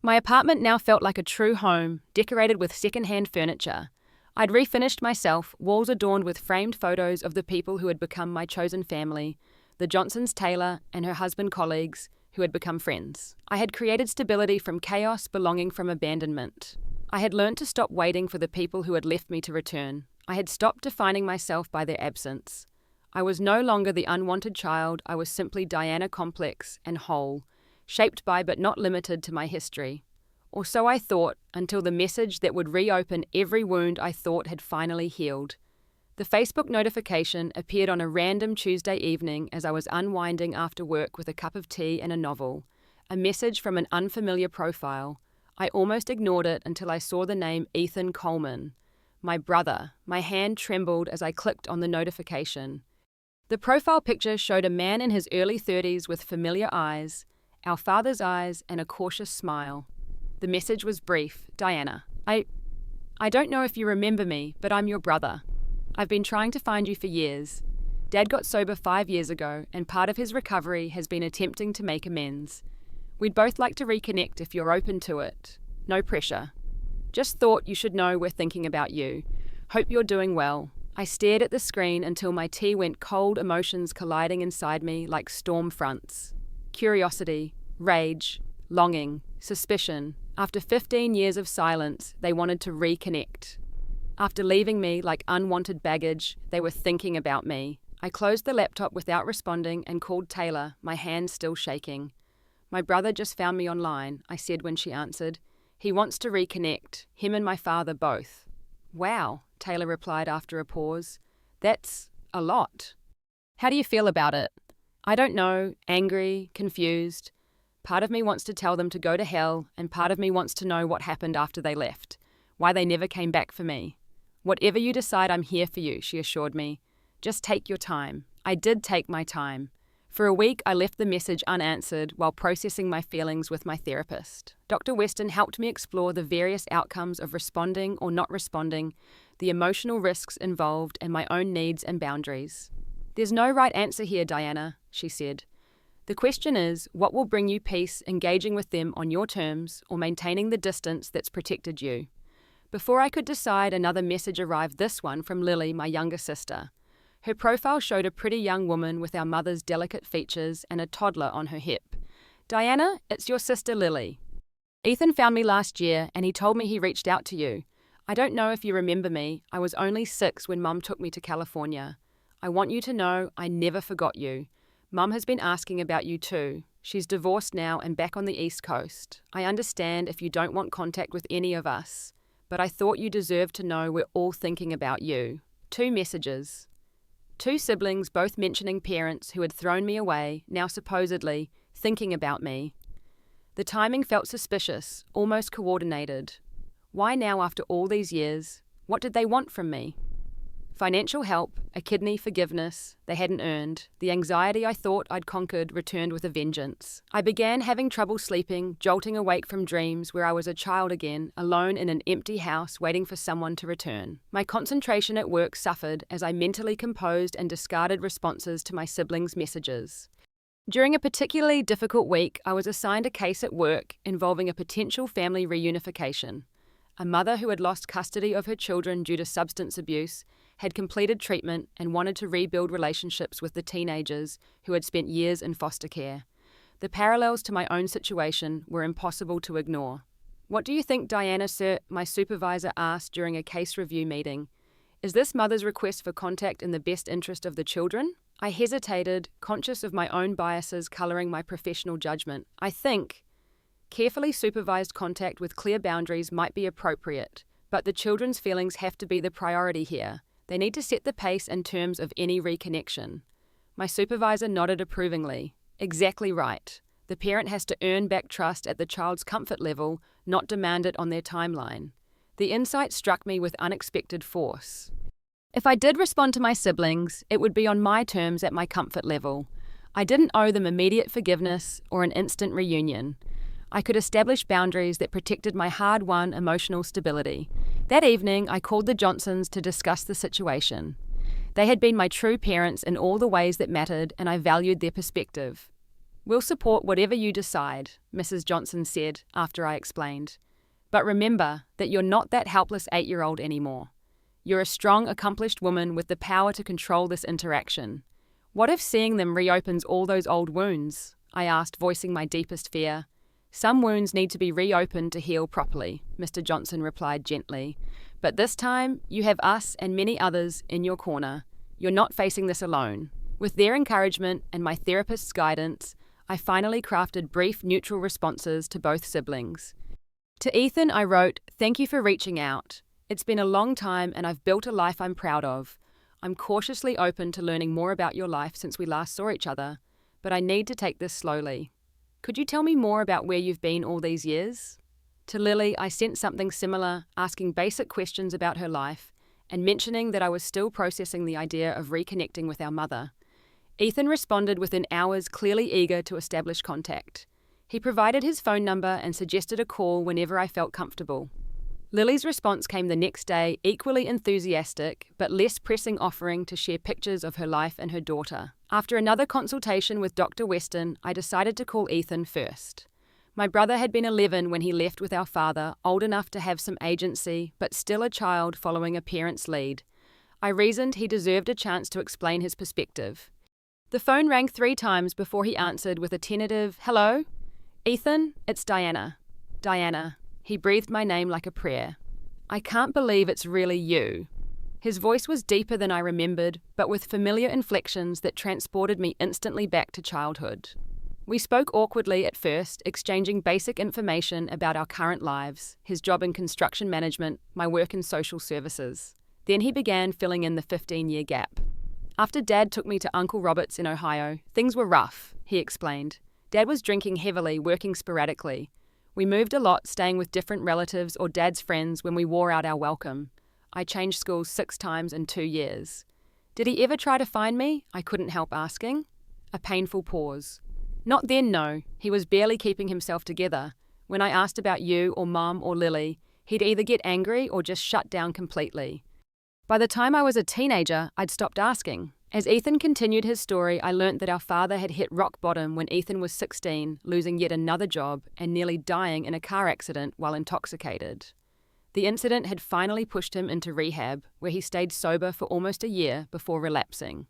My apartment now felt like a true home, decorated with second-hand furniture. I'd refinished myself, walls adorned with framed photos of the people who had become my chosen family, the Johnsons Taylor and her husband colleagues, who had become friends. I had created stability from chaos, belonging from abandonment. I had learned to stop waiting for the people who had left me to return. I had stopped defining myself by their absence. I was no longer the unwanted child, I was simply Diana, complex and whole, shaped by but not limited to my history. Or so I thought, until the message that would reopen every wound I thought had finally healed. The Facebook notification appeared on a random Tuesday evening as I was unwinding after work with a cup of tea and a novel. A message from an unfamiliar profile. I almost ignored it until I saw the name Ethan Coleman. My brother. My hand trembled as I clicked on the notification. The profile picture showed a man in his early 30s with familiar eyes, our father's eyes, and a cautious smile. The message was brief. Diana, I don't know if you remember me, but I'm your brother. I've been trying to find you for years. Dad got sober 5 years ago, and part of his recovery has been attempting to make amends. We'd both like to reconnect if you're open to it. No pressure. Just thought you should know we're thinking about you. Hope you're doing well. I stared at the screen until my tea went cold, emotions colliding inside me like storm fronts. Curiosity, rage, longing, suspicion. After 15 years of silence, they wanted to reconnect. After leaving me like unwanted baggage, they were thinking about me. I closed the laptop without responding and called Taylor, my hands still shaking. My brother just found me online, I said when she answered. He wants to reconnect, him and my father both. Wow, Taylor replied after a pause. That's a lot. How do you feel about it? I don't know, angry, confused. Part of me wants to tell them to go to hell, and part of me wants to know what happened after they left, why they never came back for me. Whatever you decide, I'm here for you, she assured me. Just take your time. I did take my time. For a week, I left the message unanswered while processing my feelings with my therapist. Dr. Weston helped me explore the various outcomes of responding or not responding, the emotional risks involved, and my own needs and boundaries. There's no right answer here, Diana, she said. The question is, what will bring you peace engaging with them on your terms or maintaining the distance that's protected you? Before I could decide, another message arrived, this one from Lily, my younger sister. Her profile showed a pretty young woman with our mother's delicate features and a toddler on her hip. Diana, it's your sister Lily. Ethan found me last year and he told me he reached out to you. I don't know if you remember me. I was only 6 when Mum took me to California. I want you to know I never forgot you. Mum has been asking about you too. She's divorced now and back on the East Coast. I understand if you don't want contact with any of us, but I thought you deserved to know we're all thinking about you. 2 messages. 2 siblings, both mentioning parents who had thrown me away, now supposedly thinking about me. The timing felt suspicious, almost coordinated. Why now after all these years? What did they want from me? Financial help, a kidney, forgiveness they hadn't earned. The anxiety I thought I'd conquered returned with a vengeance. I began having trouble sleeping, jolting awake from dreams where I was a child again, alone in an empty house waiting for someone to return. My concentration at work suffered as I mentally composed and discarded responses to my siblings' messages. During a particularly difficult week, I was assigned a case at work involving a potential family reunification. A mother who had lost custody of her children due to substance abuse had completed treatment and wanted to rebuild relationships with the teenagers who had spent years in foster care. The parallels to my own situation were impossible to ignore. What do you think, Diana, sir? My supervisor asked during a case review meeting. Is this mother's request for contact in the best interest of the children? I hesitated, conscious of my own biases colouring my professional judgment. I think carefully supervised contact with clear boundaries might be appropriate, but the children's feelings have to be the priority here. They need to set the pace and terms of any reconnection. My supervisor nodded approvingly. Exactly right. The parent has to earn back trust at the child's comfort level, not demand it on their timeline. The insight struck me with unexpected force. If I did respond to my siblings, it would be on my terms at my comfort level. I didn't owe them immediate forgiveness or an instant reunion. I could establish boundaries that protected my hard-won emotional stability. That evening, I called the Johnsons to discuss the situation. They had been my true parents in all the ways that mattered, and I valued their perspective. "We'll support whatever you decide," Mrs. Johnson said after I explained. "But remember that you're not that helpless 8-year-old anymore. You're a strong, accomplished woman with the power to control this interaction. What if seeing them reopens all those old wounds?" I asked, voicing my deepest fear. "Some wounds need to be reopened to heal properly," Mr. Johnson replied gently. "But this time, you have us and many others in your corner. You're not facing this alone." With their encouragement and my therapist's guidance, I finally crafted brief, neutral responses to both siblings. To Ethan, I wrote, "Thank you for reaching out. It's been a long time and I've built a life I'm proud of. I'm cautiously open to learning more about your life since we last saw each other, but I need to take this slowly. Could you tell me more about where you've been all these years?" To Lily, I sent something similar, asking basic questions about her life and mentioning that I was still processing the idea of reconnecting with our mother. Ethan responded within hours, clearly eager to establish contact. He provided his phone number and suggested a call whenever I felt comfortable. Lily's response came the next day, equally enthusiastic, but less pressing, offering to share pictures of her life and her daughter. After another consultation with Dr. Weston, I decided to call Ethan first. My brother had been 11 when he left with our father, old enough to have some agency, but still a child following a parent's lead. I reasoned he deserved a chance to explain his perspective. The phone rang 3 times before he answered with a tentative, "Hello? Ethan, it's Diana." "Diana." He breathed my name like a prayer. "I can't believe it's really you." His voice was deeper than I remembered, but with familiar inflections that transported me instantly back to childhood. We spoke awkwardly at first, exchanging basic information about our current lives, his job in construction management, my work in social services. Then he began filling in the 15-year gap. "After Dad took me to Uncle Robert's in Ohio, things were rough," he explained. "Dad was drinking heavily, working sporadically. We moved a lot, staying with different relatives or Dad's friends when we wore out our welcome. I changed schools 6 times in 2 years. Did he ever try to find me?" I couldn't help asking. A painful pause. "Not then, no. He was barely keeping himself together. When I asked about you or Mum or Lily, he'd either get angry or just shut down completely. By the time I was a teenager, I'd stopped asking." As Ethan continued his story, I learnt that our father had hit rock bottom when Ethan was 16, losing yet another job and nearly dying in a car accident while intoxicated. The incident had finally pushed him into rehab, where he stayed sober for almost a year before relapsing.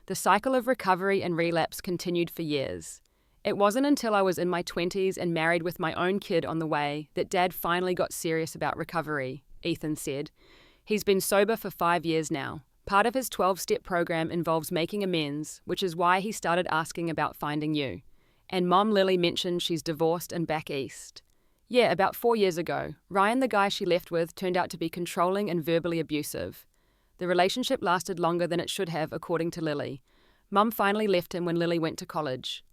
The cycle of recovery and relapse continued for years. It wasn't until I was in my 20s and married with my own kid on the way that Dad finally got serious about recovery, Ethan said. He's been sober for 5 years now. Part of his 12-step program involves making amends, which is why he started asking about finding you. And Mom Lily mentioned she's divorced and back east. Yeah, about 4 years ago, Ryan, the guy she left with, turned out to be controlling and verbally abusive. The relationship lasted longer than it should have, according to Lily. Mum finally left him when Lily went to college.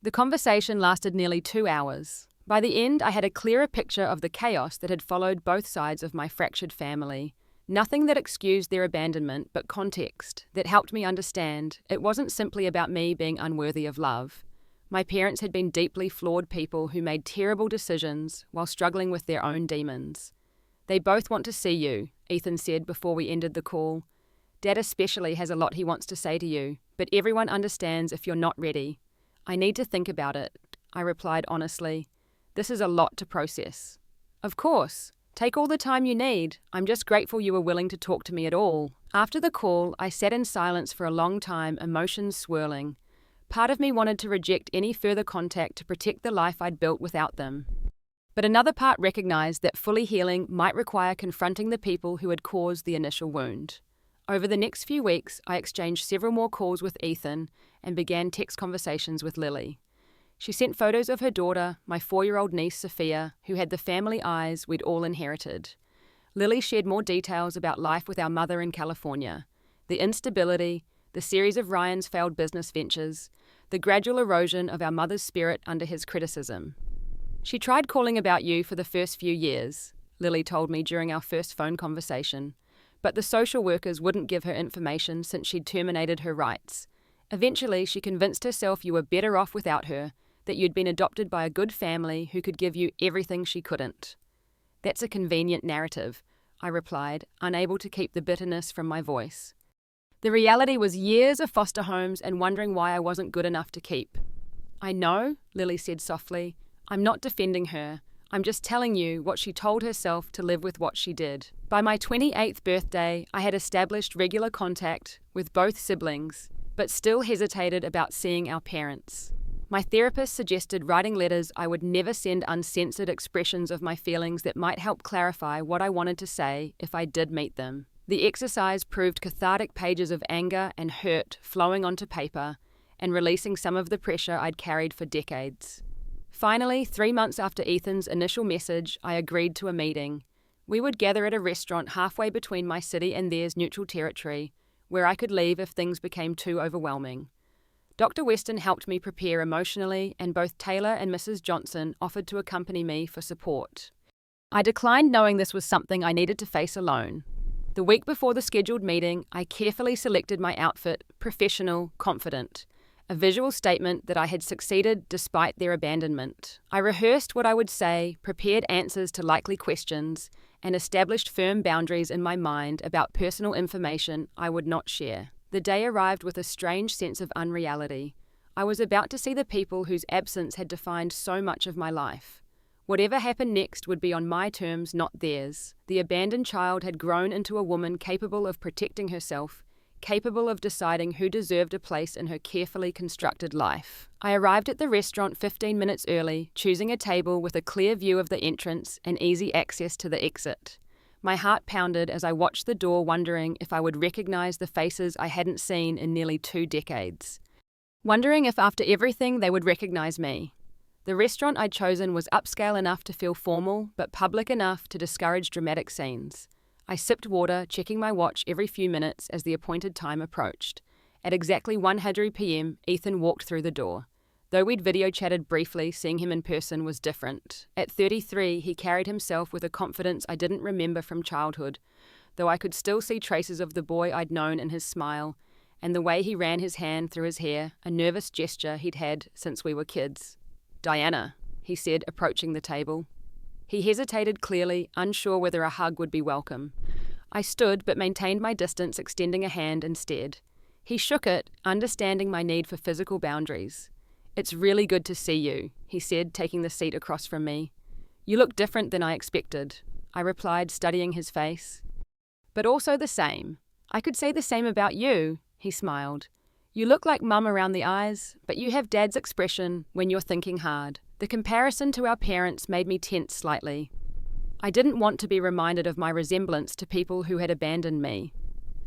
The conversation lasted nearly 2 hours. By the end, I had a clearer picture of the chaos that had followed both sides of my fractured family. Nothing that excused their abandonment, but context that helped me understand it wasn't simply about me being unworthy of love. My parents had been deeply flawed people who made terrible decisions while struggling with their own demons. "They both want to see you," Ethan said before we ended the call. "Dad especially has a lot he wants to say to you, but everyone understands if you're not ready." "I need to think about it," I replied honestly. "This is a lot to process." "Of course. Take all the time you need. I'm just grateful you were willing to talk to me at all." After the call, I sat in silence for a long time, emotions swirling. Part of me wanted to reject any further contact to protect the life I'd built without them. But another part recognized that fully healing might require confronting the people who had caused the initial wound. Over the next few weeks, I exchanged several more calls with Ethan and began text conversations with Lily. She sent photos of her daughter, my 4-year-old niece Sophia, who had the family eyes we'd all inherited. Lily shared more details about life with our mother in California, the instability, the series of Ryan's failed business ventures, the gradual erosion of our mother's spirit under his criticism. "She tried calling about you for the first few years," Lily told me during our first phone conversation, "but the social workers wouldn't give her information since she'd terminated her rights. Eventually, she convinced herself you were better off without her, that you'd been adopted by a good family who could give you everything she couldn't. That's a convenient narrative, I replied, unable to keep the bitterness from my voice. The reality was years of foster homes and wondering why I wasn't good enough to keep. I know, Lily said softly. I'm not defending her. I'm just telling you what she told herself to live with what she did. By my 28th birthday, I had established regular contact with both siblings, but still hesitated about seeing our parents. My therapist suggested writing letters I would never send, uncensored expressions of my feelings that might help clarify what I wanted to say if I did meet them. The exercise proved cathartic, pages of anger and hurt flowing onto paper and releasing some of the pressure I'd carried for decades. Finally, 3 months after Ethan's initial message, I agreed to a meeting. We would gather at a restaurant halfway between my city and theirs, neutral territory, where I could leave if things became too overwhelming. Dr. Weston helped me prepare emotionally, and both Taylor and Mrs. Johnson offered to accompany me for support. I declined, knowing this was something I needed to face alone. The week before the scheduled meeting, I carefully selected my outfit, professional, confident, a visual statement that I had succeeded despite their abandonment. I rehearsed what I would say, prepared answers to likely questions, and established firm boundaries in my mind about personal information I would not share. The day arrived with a strange sense of unreality. I was about to see the people whose absence had defined so much of my life. Whatever happened next would be on my terms, not theirs. The abandoned child had grown into a woman capable of protecting herself, capable of deciding who deserved a place in her carefully constructed life. I arrived at the restaurant 15 minutes early, choosing a table with a clear view of the entrance and easy access to the exit. My heart pounded as I watched the door, wondering if I would recognize the faces I hadn't seen in nearly 2 decades. Wondering if after everything they would recognize me. The restaurant I'd chosen was upscale enough to feel formal, but public enough to discourage dramatic scenes. I sipped water, checking my watch every few minutes as the appointed time approached. At exactly 1:00 p.m, Ethan walked through the door. Though we'd video chatted briefly, seeing him in person was different. At 33, he carried himself with a confidence I didn't remember from childhood, though I could still see traces of the boy I'd known in his smile, and the way he ran his hand through his hair, a nervous gesture he'd had since we were kids. "Diana," he said, approaching the table. He hesitated, clearly unsure whether a hug would be welcome. I stood but maintained my distance, extending a hand instead. He shook it, understanding my need for physical boundaries. "It's really good to see you," he said, taking the seat across from me. "You look different than I expected," I replied, studying his face. "But also the same. I could say the same about you," he smiled. "You look like Mum around the eyes, but you have Dad's expression when you're thinking hard." The comparison to our parents made me tense slightly. I didn't want to be reminded of my resemblance to people who had abandoned me.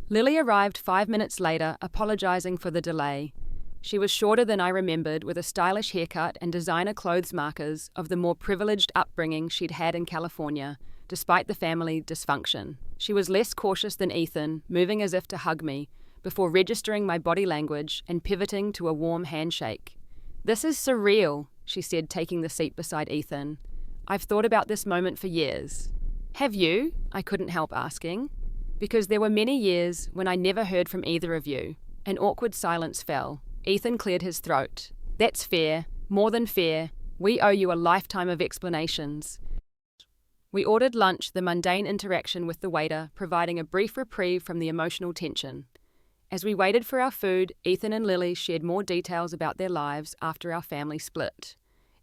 Lily arrived 5 minutes later, apologizing for the delay. She was shorter than I remembered, with a stylish haircut and designer clothes markers of the more privileged upbringing she'd had in California, despite the family dysfunction. She was less cautious than Ethan, moving as if to hug me, before registering my body language and pivoting to a warm handshake. "This is surreal," she said, taking the seat beside Ethan. "I've thought about this moment for years." "Have you?" I couldn't help asking. "Because there were many years when I never heard from either of you." An awkward silence fell. Ethan cleared his throat. "That's fair, more than fair. We owe you a lifetime of explanations." We ordered lunch, the mundane interaction with the waiter providing a brief reprieve from the emotional tension. As we waited for our food, Ethan and Lily shared more details about their lives after our family split.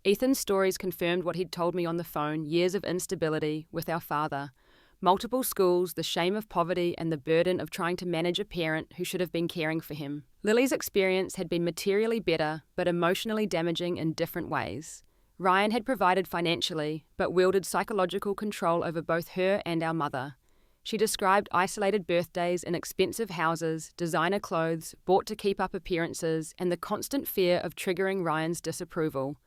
Ethan's stories confirmed what he'd told me on the phone: years of instability with our father, multiple schools, the shame of poverty, and the burden of trying to manage a parent who should have been caring for him. Lily's experience had been materially better, but emotionally damaging in different ways. Ryan had provided financially, but wielded psychological control over both her and our mother. She described isolated birthdays in expensive houses, designer clothes, bought to keep up appearances, and the constant fear of triggering Ryan's disapproval.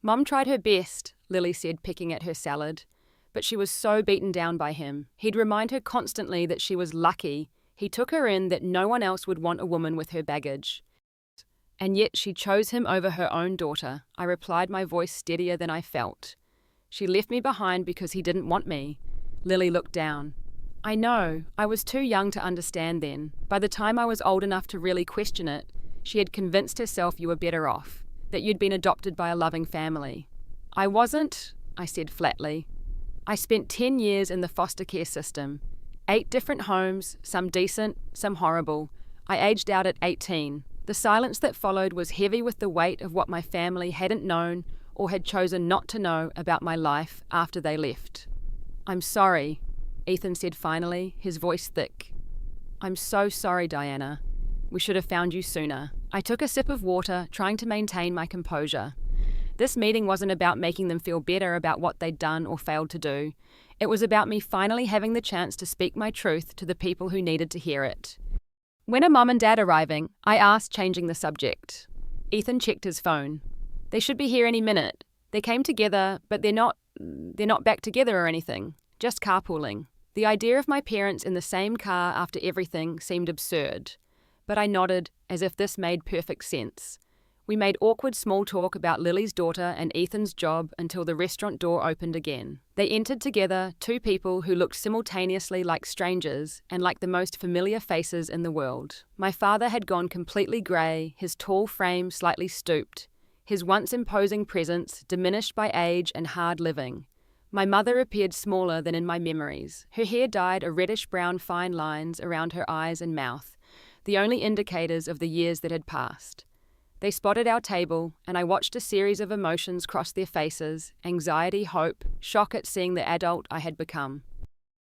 "Mum tried her best," Lily said, picking at her salad, "but she was so beaten down by him. He'd remind her constantly that she was lucky he took her in, that no one else would want a woman with her baggage. And yet she chose him over her own daughter," I replied, my voice steadier than I felt. "She left me behind because he didn't want me." Lily looked down. "I know, I was too young to understand then. By the time I was old enough to really question it, She had convinced herself you were better off, that you'd been adopted by a loving family. I wasn't, I said flatly. I spent 10 years in the foster care system. 8 different homes, some decent, some horrible. I aged out at 18. The silence that followed was heavy with the weight of what my family hadn't known or had chosen not to know about my life after they left. I'm sorry, Ethan said finally, his voice thick. I'm so sorry, Diana. We should have found you sooner. I took a sip of water, trying to maintain my composure. This meeting wasn't about making them feel better about what they'd done or failed to do. It was about me finally having the chance to speak my truth to the people who needed to hear it. When are Mum and Dad arriving? I asked, changing the subject. Ethan checked his phone. They should be here any minute. They came together, but they're not back together or anything. Just carpooling. The idea of my parents in the same car after everything seemed absurd. But I nodded, as if this made perfect sense. We made awkward small talk about Lily's daughter and Ethan's job until the restaurant door opened again. They entered together, 2 people who looked simultaneously like strangers and like the most familiar faces in the world. My father had gone completely grey, his tall frame slightly stooped, his once imposing presence diminished by age and hard living. My mother appeared smaller than in my memories. Her hair dyed a reddish-brown fine lines around her eyes and mouth, the only indicators of the years that had passed. They spotted our table, and I watched a series of emotions cross their faces: anxiety, hope, shock at seeing the adult I had become.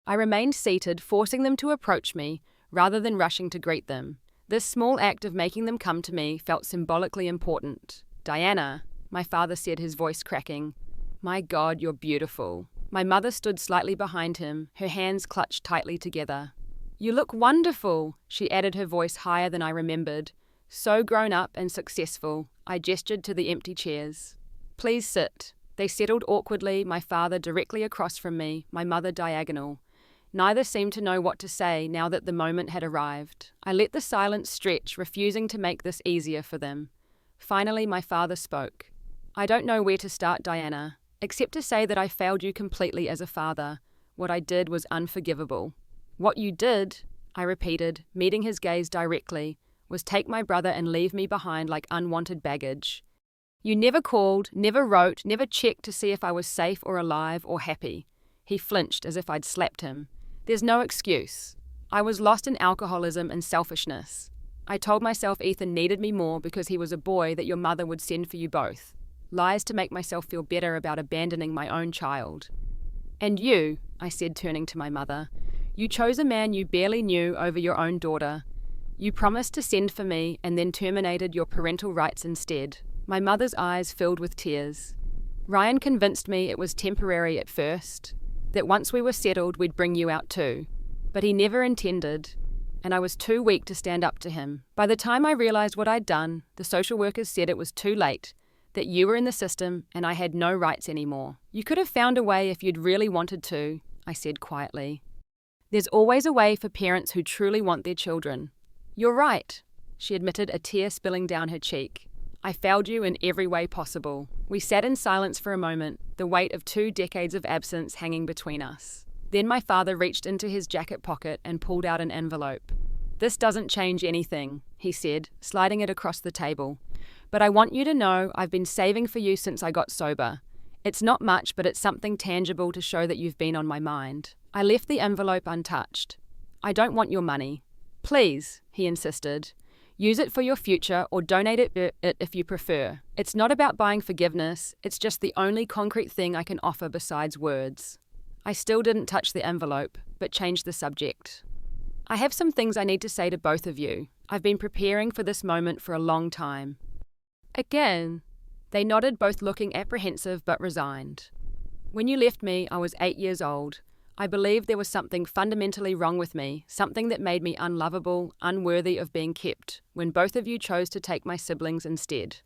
I remained seated, forcing them to approach me, rather than rushing to greet them. This small act of making them come to me felt symbolically important. Diana, my father said, his voice cracking. My God, you're beautiful. My mother stood slightly behind him, her hands clutched tightly together. You look wonderful, she added, her voice higher than I remembered. So grown up and successful, I gestured to the empty chairs. Please sit. They settled awkwardly, my father directly across from me, my mother diagonal. Neither seemed to know what to say now that the moment had arrived. I let the silence stretch, refusing to make this easier for them. Finally, my father spoke. I don't know where to start, Diana, except to say that I failed you completely as a father. What I did was unforgivable. What you did, I repeated, meeting his gaze directly, was take my brother and leave me behind like unwanted baggage. You never called, never wrote, never checked to see if I was safe or alive or happy. He flinched as if I'd slapped him. There's no excuse. I was lost in alcoholism and selfishness. I told myself Ethan needed me more because he was a boy that your mother would send for you both. Lies to make myself feel better about abandoning my own child. And you, I said, turning to my mother, you chose a man you barely knew over your own daughter. You promised to send for me and then terminated your parental rights instead. My mother's eyes filled with tears. Ryan convinced me it was temporary at first, that once we were settled we'd bring you out too. But he never intended, and I was too weak to stand up to him. By the time I realized what I'd done, the social workers said it was too late, that you were in the system and I had no rights anymore. You could have found a way if you'd really wanted to, I said quietly. There's always a way for parents who truly want their children. You're right, she admitted, a tear spilling down her cheek. I failed you in every way possible. We sat in silence for a moment, the weight of 2 decades of absence hanging between us. Then my father reached into his jacket pocket and pulled out an envelope. This doesn't change anything, he said, sliding it across the table. But I want you to know I've been saving for you since I got sober. It's not much, but it's something tangible to show that you've been on my mind. I left the envelope untouched. I don't want your money. Please, he insisted. Use it for your future or donate it if you prefer. It's not about buying forgiveness, it's just the only concrete thing I can offer besides words. I still didn't touch the envelope, but changed the subject. I have some things I need to say to both of you. I've been preparing for this moment for a long time. Again, they nodded, both looking apprehensive but resigned. When you left me, I was 8 years old. I believed there was something fundamentally wrong with me, something that made me unlovable, unworthy of being kept, when both of you chose to take my siblings instead.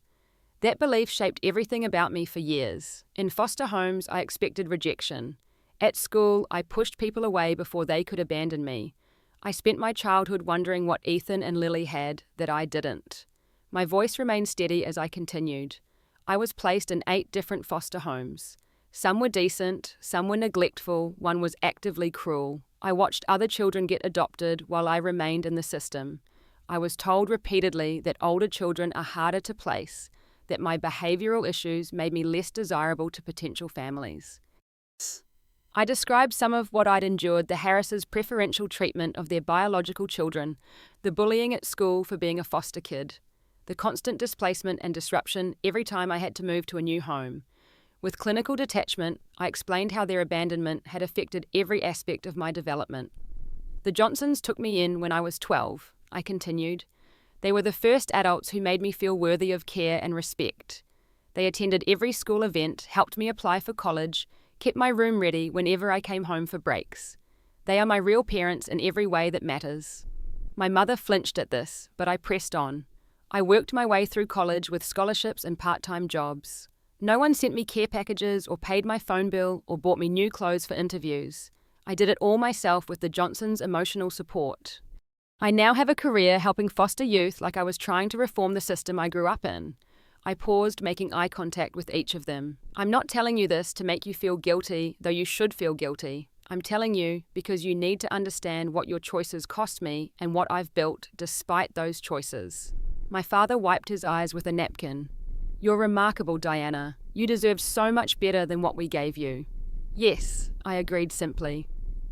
That belief shaped everything about me for years. In foster homes, I expected rejection. At school, I pushed people away before they could abandon me. I spent my childhood wondering what Ethan and Lily had that I didn't. My voice remained steady as I continued. I was placed in 8 different foster homes. Some were decent, some were neglectful, one was actively cruel. I watched other children get adopted while I remained in the system. I was told repeatedly that older children are harder to place, that my behavioral issues made me less desirable to potential families. I described some of what I'd endured: the Harrises' preferential treatment of their biological children, the bullying at school for being a foster kid, the constant displacement and disruption every time I had to move to a new home. With clinical detachment, I explained how their abandonment had affected every aspect of my development. The Johnsons took me in when I was 12, I continued. They were the first adults who made me feel worthy of care and respect. They attended every school event, helped me apply for college, kept my room ready whenever I came home for breaks. They are my real parents in every way that matters. My mother flinched at this, but I pressed on. I worked my way through college with scholarships and part-time jobs. No one sent me care packages or paid my phone bill or bought me new clothes for interviews. I did it all myself with the Johnsons' emotional support. I now have a career helping foster youth like I was trying to reform the system I grew up in. I paused, making eye contact with each of them. I'm not telling you this to make you feel guilty, though you should feel guilty. I'm telling you because you need to understand what your choices cost me and what I've built despite those choices. My father wiped his eyes with a napkin. You're remarkable, Diana. You deserved so much better than what we gave you. Yes, I agreed simply.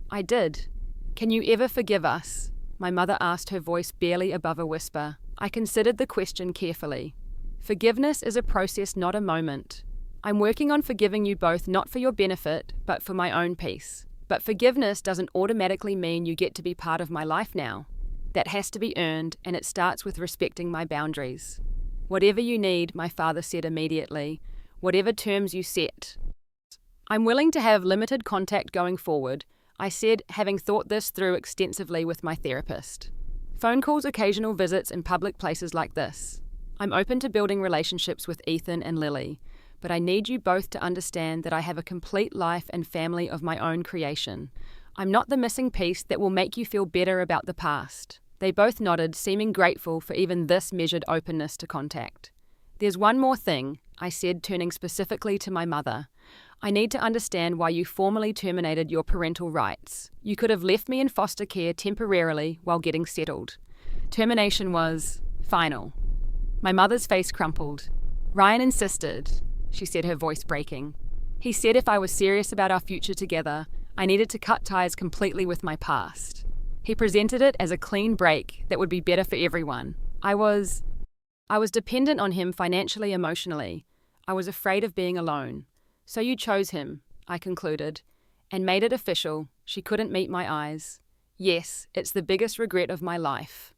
I did. Can you ever forgive us? My mother asked, her voice barely above a whisper. I considered the question carefully. Forgiveness is a process, not a moment. I'm working on forgiving you both, not for your benefit, but for my own peace. But forgiveness doesn't automatically mean you get to be part of my life now. That has to be earned, and it starts with respecting my boundaries. Whatever you need, my father said immediately. Whatever terms you set. I'm willing to have limited contact going forward, I said, having thought this through extensively with my therapist. Phone calls, occasional visits in public places like this. I'm open to building relationships with Ethan and Lily, but I need you both to understand that I have a complete life and family of my own creation. I'm not the missing piece that will make you feel better about the past. They both nodded, seeming grateful for even this measured openness to contact. There's one more thing, I said, turning specifically to my mother. I need to understand why you formally terminated your parental rights. You could have left me in foster care temporarily while getting settled. Termination was final. My mother's face crumpled. Ryan insisted, she said, her voice breaking. He said if I was serious about our future together, I needed to cut ties completely with my past. He presented it as a clean break that would be better for everyone. I was dependent on him financially, emotionally. I was afraid of being alone. So you chose him, I concluded, and made it official. She couldn't meet my eyes. Yes, it's the biggest regret of my life.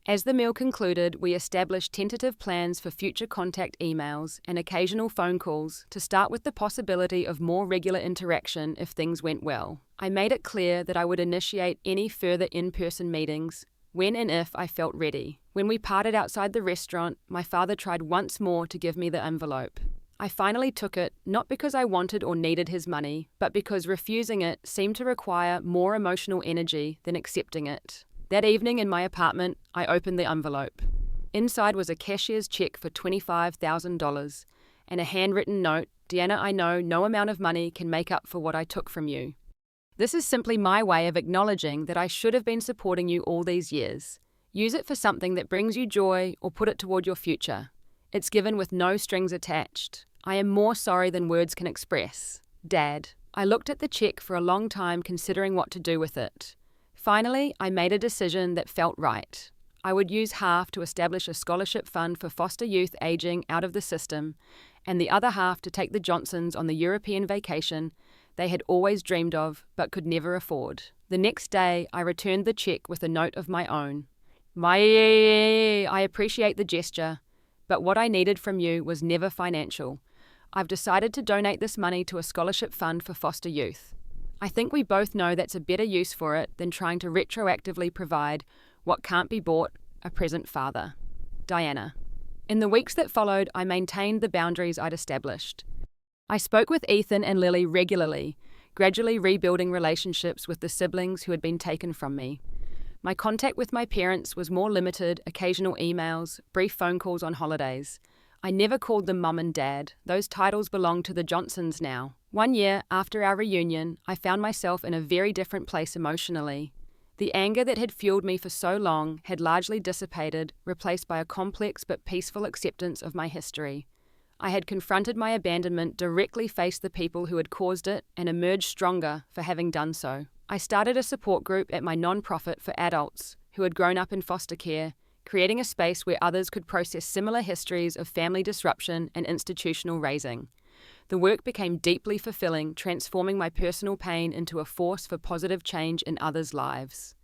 As the meal concluded, we established tentative plans for future contact emails and occasional phone calls to start with the possibility of more regular interaction if things went well. I made it clear that I would initiate any further in-person meetings when and if I felt ready. When we parted outside the restaurant, my father tried once more to give me the envelope. I finally took it, not because I wanted or needed his money, but because refusing it seemed to require more emotional energy than accepting it. That evening in my apartment, I opened the envelope. Inside was a cashier's check for $25,000 and a handwritten note, Deanna, I know no amount of money can make up for what I took from you. This is simply my way of acknowledging that I should have been supporting you all these years. Use it for something that brings you joy or put it toward your future. It's given with no strings attached. I am more sorry than words can express. Dad. I looked at the check for a long time, considering what to do with it. Finally, I made a decision that felt right. I would use half to establish a scholarship fund for foster youth aging out of the system, and the other half to take the Johnsons on the European vacation they had always dreamed of but could never afford. The next day, I returned the check with a note of my own. I appreciate the gesture, but what I needed from you was never financial. I've decided to donate this money to a scholarship fund for foster youth. I think we both know that's a better use for it than trying to retroactively provide what can't be bought, a present father. Diana. In the weeks that followed, I maintained the boundaries I'd established. I spoke with Ethan and Lily regularly, gradually rebuilding relationships with the siblings who had been taken from me. My contact with my parents was more limited, occasional emails, brief phone calls on holidays. I never called them Mum and Dad. Those titles belong to the Johnsons now. 1 year after our reunion, I found myself in a very different place emotionally. The anger that had fueled me for so long had largely dissipated, replaced by a complex but peaceful acceptance of my history. I had confronted my abandonment, directly faced the people who had caused it, and emerged stronger for having done so. I started a support group at my non-profit for adults who had grown up in foster care, creating a space where others could process similar histories of family disruption and institutional raising. The work became deeply fulfilling, transforming my personal pain into a force for positive change in others' lives.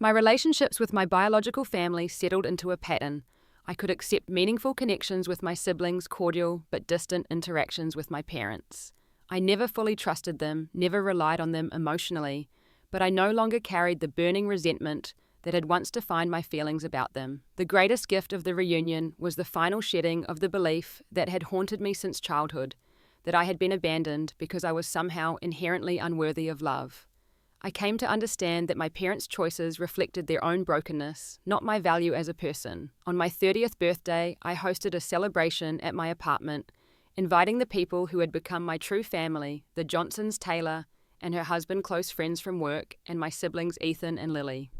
My relationships with my biological family settled into a pattern. I could accept meaningful connections with my siblings, cordial but distant interactions with my parents. I never fully trusted them, never relied on them emotionally, but I no longer carried the burning resentment that had once defined my feelings about them. The greatest gift of the reunion was the final shedding of the belief that had haunted me since childhood, that I had been abandoned because I was somehow inherently unworthy of love. I came to understand that my parents' choices reflected their own brokenness, not my value as a person. On my 30th birthday, I hosted a celebration at my apartment, inviting the people who had become my true family, the Johnsons, Taylor, and her husband, close friends from work, and my siblings Ethan and Lily.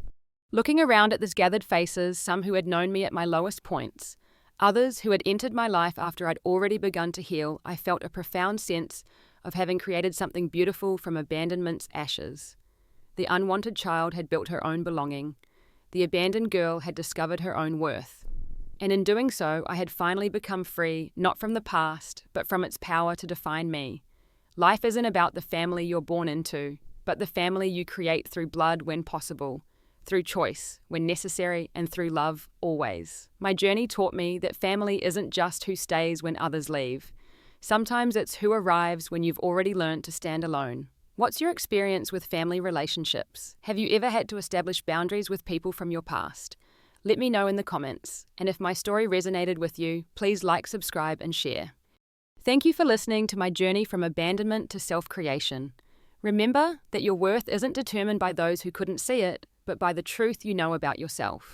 Looking around at these gathered faces, some who had known me at my lowest points, others who had entered my life after I'd already begun to heal, I felt a profound sense of having created something beautiful from abandonment's ashes. The unwanted child had built her own belonging. The abandoned girl had discovered her own worth. And in doing so, I had finally become free, not from the past, but from its power to define me. Life isn't about the family you're born into, but the family you create through blood when possible, through choice when necessary, and through love always. My journey taught me that family isn't just who stays when others leave. Sometimes it's who arrives when you've already learned to stand alone. What's your experience with family relationships? Have you ever had to establish boundaries with people from your past? Let me know in the comments. And if my story resonated with you, please like, subscribe, and share. Thank you for listening to my journey from abandonment to self-creation. Remember that your worth isn't determined by those who couldn't see it, but by the truth you know about yourself.